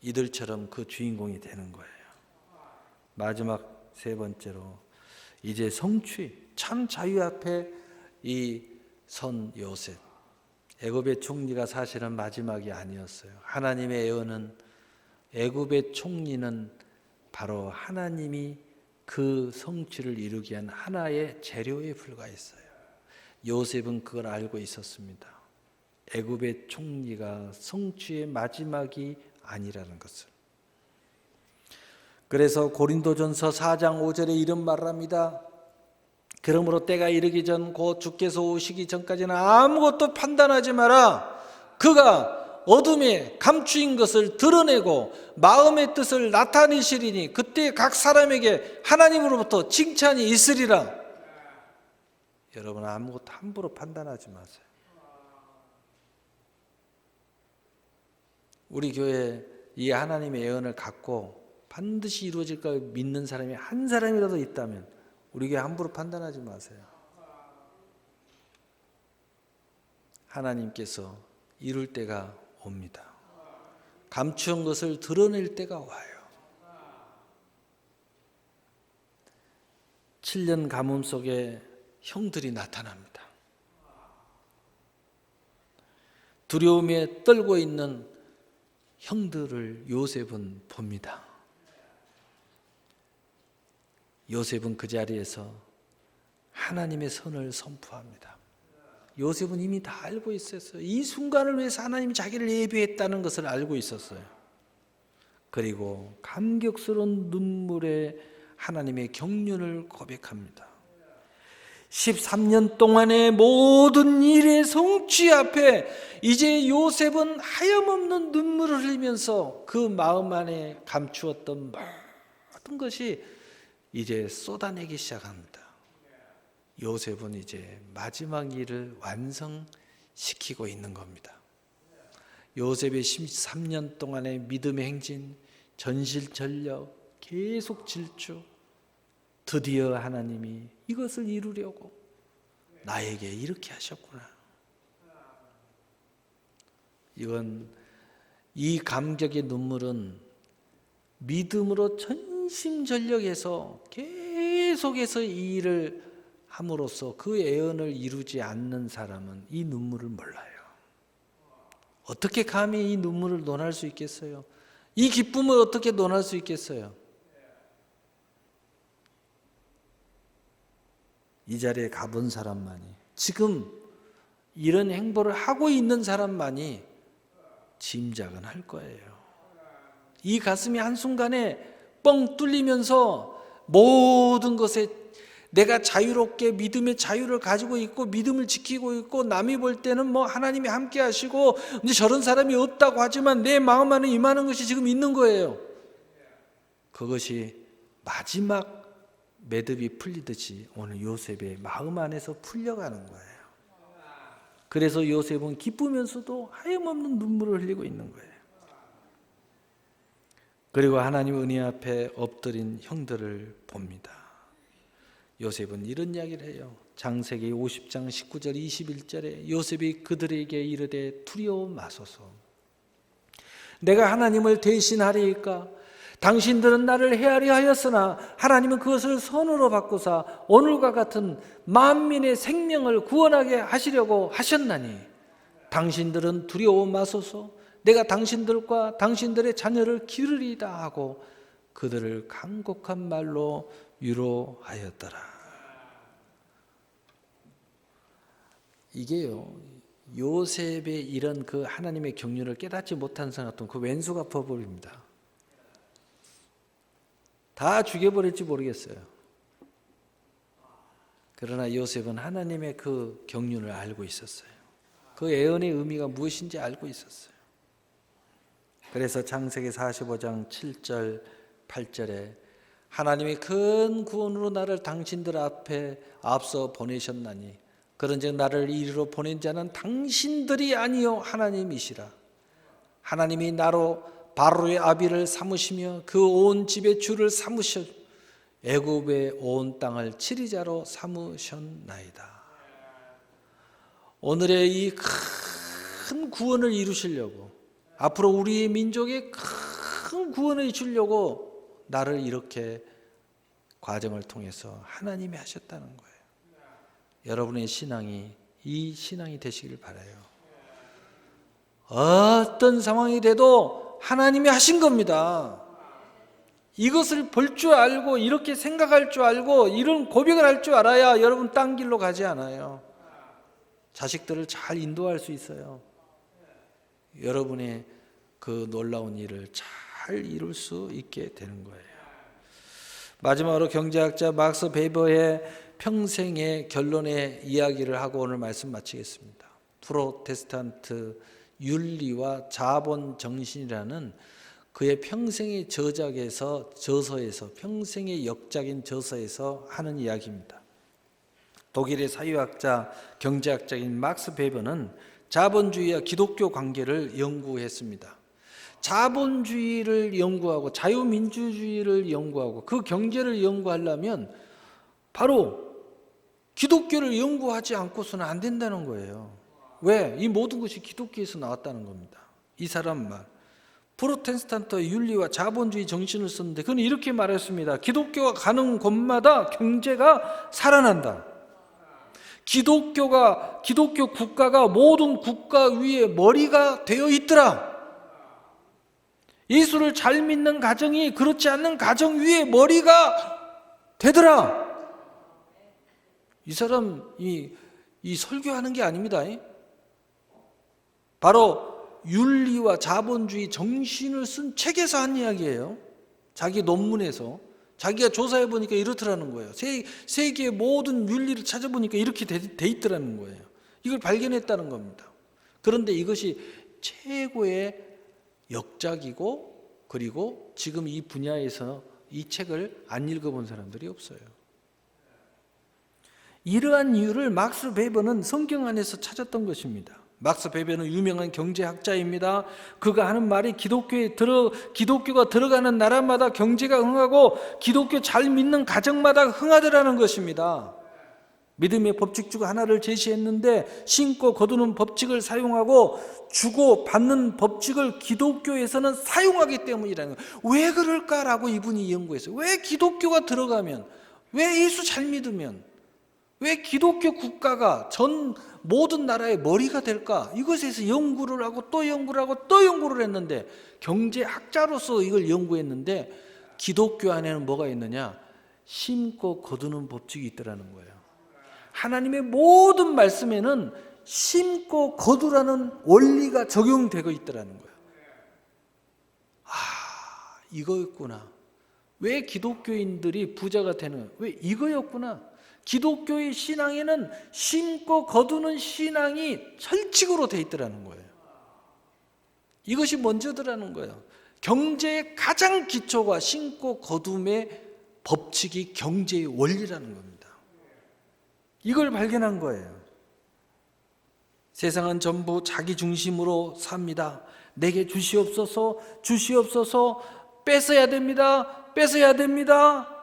이들처럼 그 주인공이 되는 거예요. 마지막 세 번째로 이제 성취, 참 자유 앞에 이 선 요셉, 애굽의 총리가 사실은 마지막이 아니었어요. 하나님의 예언은, 애굽의 총리는 바로 하나님이 그 성취를 이루기 위한 하나의 재료에 불과했어요. 요셉은 그걸 알고 있었습니다. 애굽의 총리가 성취의 마지막이 아니라는 것을. 그래서 고린도전서 4장 5절에 이런 말을 합니다. 그러므로 때가 이르기 전 곧 주께서 오시기 전까지는 아무것도 판단하지 마라. 그가 어둠에 감추인 것을 드러내고 마음의 뜻을 나타내시리니 그때 각 사람에게 하나님으로부터 칭찬이 있으리라. 여러분, 아무것도 함부로 판단하지 마세요. 우리 교회 이 하나님의 예언을 갖고 반드시 이루어질까 믿는 사람이 한 사람이라도 있다면 우리 교회 함부로 판단하지 마세요. 하나님께서 이룰 때가 옵니다. 감추은 것을 드러낼 때가 와요. 7년 가뭄 속에 형들이 나타납니다. 두려움에 떨고 있는 형들을 요셉은 봅니다. 요셉은 그 자리에서 하나님의 선을 선포합니다. 요셉은 이미 다 알고 있었어요. 이 순간을 위해서 하나님이 자기를 예비했다는 것을 알고 있었어요. 그리고 감격스러운 눈물에 하나님의 경륜을 고백합니다. 13년 동안의 모든 일의 성취 앞에 이제 요셉은 하염없는 눈물을 흘리면서 그 마음 안에 감추었던 모든 것이 이제 쏟아내기 시작합니다. 요셉은 이제 마지막 일을 완성시키고 있는 겁니다. 요셉의 13년 동안의 믿음의 행진, 전실전력, 계속 질주, 드디어 하나님이 이것을 이루려고 나에게 이렇게 하셨구나. 이 감격의 눈물은 믿음으로 전심전력해서 계속해서 이 일을 함으로써 그 예언을 이루지 않는 사람은 이 눈물을 몰라요. 어떻게 감히 이 눈물을 논할 수 있겠어요? 이 기쁨을 어떻게 논할 수 있겠어요? 이 자리에 가본 사람만이, 지금 이런 행보를 하고 있는 사람만이 짐작은 할 거예요. 이 가슴이 한순간에 뻥 뚫리면서 모든 것에 내가 자유롭게 믿음의 자유를 가지고 있고 믿음을 지키고 있고, 남이 볼 때는 하나님이 함께 하시고 근데 저런 사람이 없다고 하지만 내 마음 안에 임하는 것이 지금 있는 거예요. 그것이 마지막 매듭이 풀리듯이 오늘 요셉의 마음 안에서 풀려가는 거예요. 그래서 요셉은 기쁘면서도 하염없는 눈물을 흘리고 있는 거예요. 그리고 하나님 은혜 앞에 엎드린 형들을 봅니다. 요셉은 이런 이야기를 해요. 창세기 50장 19절 21절에 요셉이 그들에게 이르되 두려워 마소서. 내가 하나님을 대신하리이까? 당신들은 나를 해하려 하였으나 하나님은 그것을 선으로 바꾸사 오늘과 같은 만민의 생명을 구원하게 하시려고 하셨나니 당신들은 두려워 마소서. 내가 당신들과 당신들의 자녀를 기르리이다 하고 그들을 간곡한 말로 위로하였더라. 이게요, 요셉의 이런 그 하나님의 경륜을 깨닫지 못한 사람 같은 그 왼수가 퍼버립니다. 다 죽여버릴지 모르겠어요. 그러나 요셉은 하나님의 그 경륜을 알고 있었어요. 그 예언의 의미가 무엇인지 알고 있었어요. 그래서 창세기 45장 7절 8절에 하나님의 큰 구원으로 나를 당신들 앞에 앞서 보내셨나니 그런즉 나를 이리로 보낸 자는 당신들이 아니요 하나님이시라. 하나님이 나로 바로의 아비를 삼으시며 그 온 집의 주를 삼으셔 애굽의 온 땅을 치리자로 삼으셨나이다. 오늘의 이 큰 구원을 이루시려고, 앞으로 우리의 민족에 큰 구원을 주려고 나를 이렇게 과정을 통해서 하나님이 하셨다는 거예요. 여러분의 신앙이 이 신앙이 되시길 바라요. 어떤 상황이 돼도 하나님이 하신 겁니다. 이것을 볼 줄 알고 이렇게 생각할 줄 알고 이런 고백을 할 줄 알아야 여러분 딴 길로 가지 않아요. 자식들을 잘 인도할 수 있어요. 여러분의 그 놀라운 일을 잘 이룰 수 있게 되는 거예요. 마지막으로 경제학자 막스 베버의 평생의 결론의 이야기를 하고 오늘 말씀 마치겠습니다. 프로테스탄트 윤리와 자본 정신이라는 그의 평생의 저서에서 평생의 역작인 저서에서 하는 이야기입니다. 독일의 사회학자 경제학자인 막스 베버는 자본주의와 기독교 관계를 연구했습니다. 자본주의를 연구하고 자유민주주의를 연구하고 그 경제를 연구하려면 바로 기독교를 연구하지 않고서는 안 된다는 거예요. 왜? 이 모든 것이 기독교에서 나왔다는 겁니다. 이 사람만 프로테스탄트 윤리와 자본주의 정신을 썼는데 그는 이렇게 말했습니다. 기독교가 가는 곳마다 경제가 살아난다. 기독교 국가가 모든 국가 위에 머리가 되어 있더라. 예수를 잘 믿는 가정이 그렇지 않는 가정 위에 머리가 되더라. 이 사람이 설교하는 게 아닙니다. 바로 윤리와 자본주의 정신을 쓴 책에서 한 이야기예요. 자기 논문에서 자기가 조사해 보니까 이렇더라는 거예요. 세계의 모든 윤리를 찾아보니까 이렇게 돼 있더라는 거예요. 이걸 발견했다는 겁니다. 그런데 이것이 최고의 역작이고 그리고 지금 이 분야에서 이 책을 안 읽어본 사람들이 없어요. 이러한 이유를 막스 베버는 성경 안에서 찾았던 것입니다. 막스 베버는 유명한 경제학자입니다. 그가 하는 말이 기독교가 들어가는 나라마다 경제가 흥하고 기독교 잘 믿는 가정마다 흥하더라는 것입니다. 믿음의 법칙 중 하나를 제시했는데 신고 거두는 법칙을 사용하고 주고 받는 법칙을 기독교에서는 사용하기 때문이라는 거예요. 왜 그럴까라고 이분이 연구했어요. 왜 기독교가 들어가면, 왜 예수 잘 믿으면, 왜 기독교 국가가 전 모든 나라의 머리가 될까? 이것에 대해서 연구를 하고 또 연구를 하고 또 연구를 했는데 경제학자로서 이걸 연구했는데 기독교 안에는 뭐가 있느냐? 심고 거두는 법칙이 있더라는 거예요. 하나님의 모든 말씀에는 심고 거두라는 원리가 적용되고 있더라는 거예요. 이거였구나. 왜 기독교인들이 부자가 되는, 왜 이거였구나. 기독교의 신앙에는 심고 거두는 신앙이 철칙으로 돼 있더라는 거예요. 이것이 먼저더라는 거예요. 경제의 가장 기초가 심고 거둠의 법칙이 경제의 원리라는 겁니다. 이걸 발견한 거예요. 세상은 전부 자기 중심으로 삽니다. 내게 주시옵소서, 주시옵소서, 뺏어야 됩니다, 뺏어야 됩니다.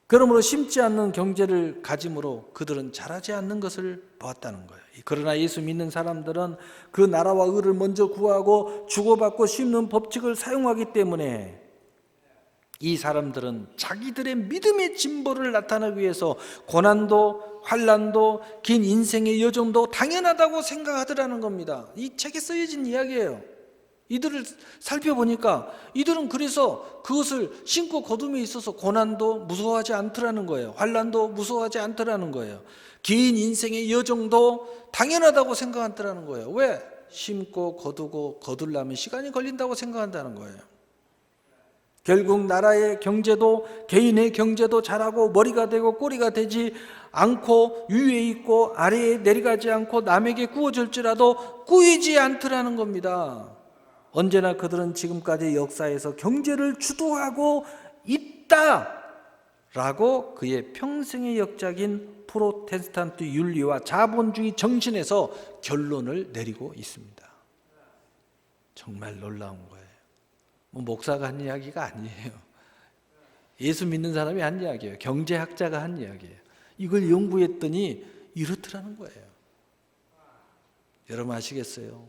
그러므로 심지 않는 경제를 가짐으로 그들은 자라지 않는 것을 보았다는 거예요. 그러나 예수 믿는 사람들은 그 나라와 의를 먼저 구하고 주고받고 심는 법칙을 사용하기 때문에 이 사람들은 자기들의 믿음의 진보를 나타내기 위해서 고난도 환난도 긴 인생의 여정도 당연하다고 생각하더라는 겁니다. 이 책에 쓰여진 이야기예요. 이들을 살펴보니까 이들은 그래서 그것을 신고 거둠에 있어서 고난도 무서워하지 않더라는 거예요. 환난도 무서워하지 않더라는 거예요. 긴 인생의 여정도 당연하다고 생각한다는 거예요. 왜? 심고 거두고 거두려면 시간이 걸린다고 생각한다는 거예요. 결국 나라의 경제도 개인의 경제도 잘하고 머리가 되고 꼬리가 되지 않고 위에 있고 아래에 내려가지 않고 남에게 구워줄지라도 꾸이지 않더라는 겁니다. 언제나 그들은 지금까지 역사에서 경제를 주도하고 있다라고 그의 평생의 역작인 프로테스탄트 윤리와 자본주의 정신에서 결론을 내리고 있습니다. 정말 놀라운 거예요. 뭐 목사가 한 이야기가 아니에요. 예수 믿는 사람이 한 이야기예요. 경제학자가 한 이야기예요. 이걸 연구했더니 이렇더라는 거예요. 여러분 아시겠어요?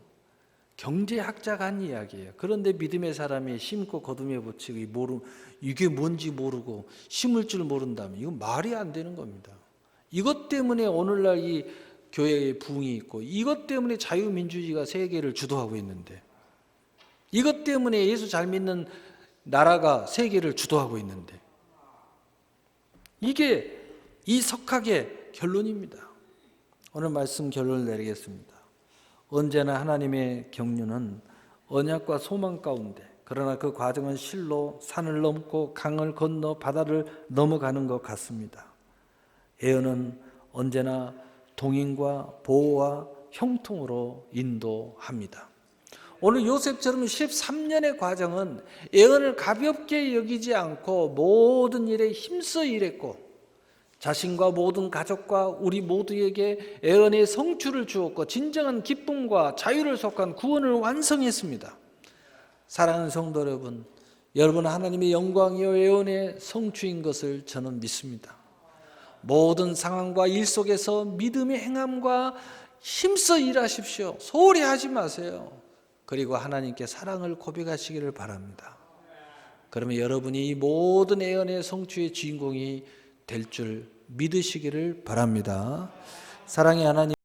경제학자가 한 이야기예요. 그런데 믿음의 사람이 심고 거두며 붙이고 이게 뭔지 모르고 심을 줄 모른다면 이건 말이 안 되는 겁니다. 이것 때문에 오늘날 이 교회의 부흥이 있고, 이것 때문에 자유민주주의가 세계를 주도하고 있는데, 이것 때문에 예수 잘 믿는 나라가 세계를 주도하고 있는데, 이게 이 석학의 결론입니다. 오늘 말씀 결론을 내리겠습니다. 언제나 하나님의 경륜은 언약과 소망 가운데, 그러나 그 과정은 실로 산을 넘고 강을 건너 바다를 넘어가는 것 같습니다. 예언은 언제나 동인과 보호와 형통으로 인도합니다. 오늘 요셉처럼 13년의 과정은 예언을 가볍게 여기지 않고 모든 일에 힘써 일했고, 자신과 모든 가족과 우리 모두에게 예언의 성취를 주었고, 진정한 기쁨과 자유를 속한 구원을 완성했습니다. 사랑하는 성도 여러분, 여러분 하나님의 영광이요 예언의 성취인 것을 저는 믿습니다. 모든 상황과 일 속에서 믿음의 행함과 힘써 일하십시오. 소홀히 하지 마세요. 그리고 하나님께 사랑을 고백하시기를 바랍니다. 그러면 여러분이 이 모든 예언의 성취의 주인공이 될 줄 믿으시기를 바랍니다. 사랑의 하나님,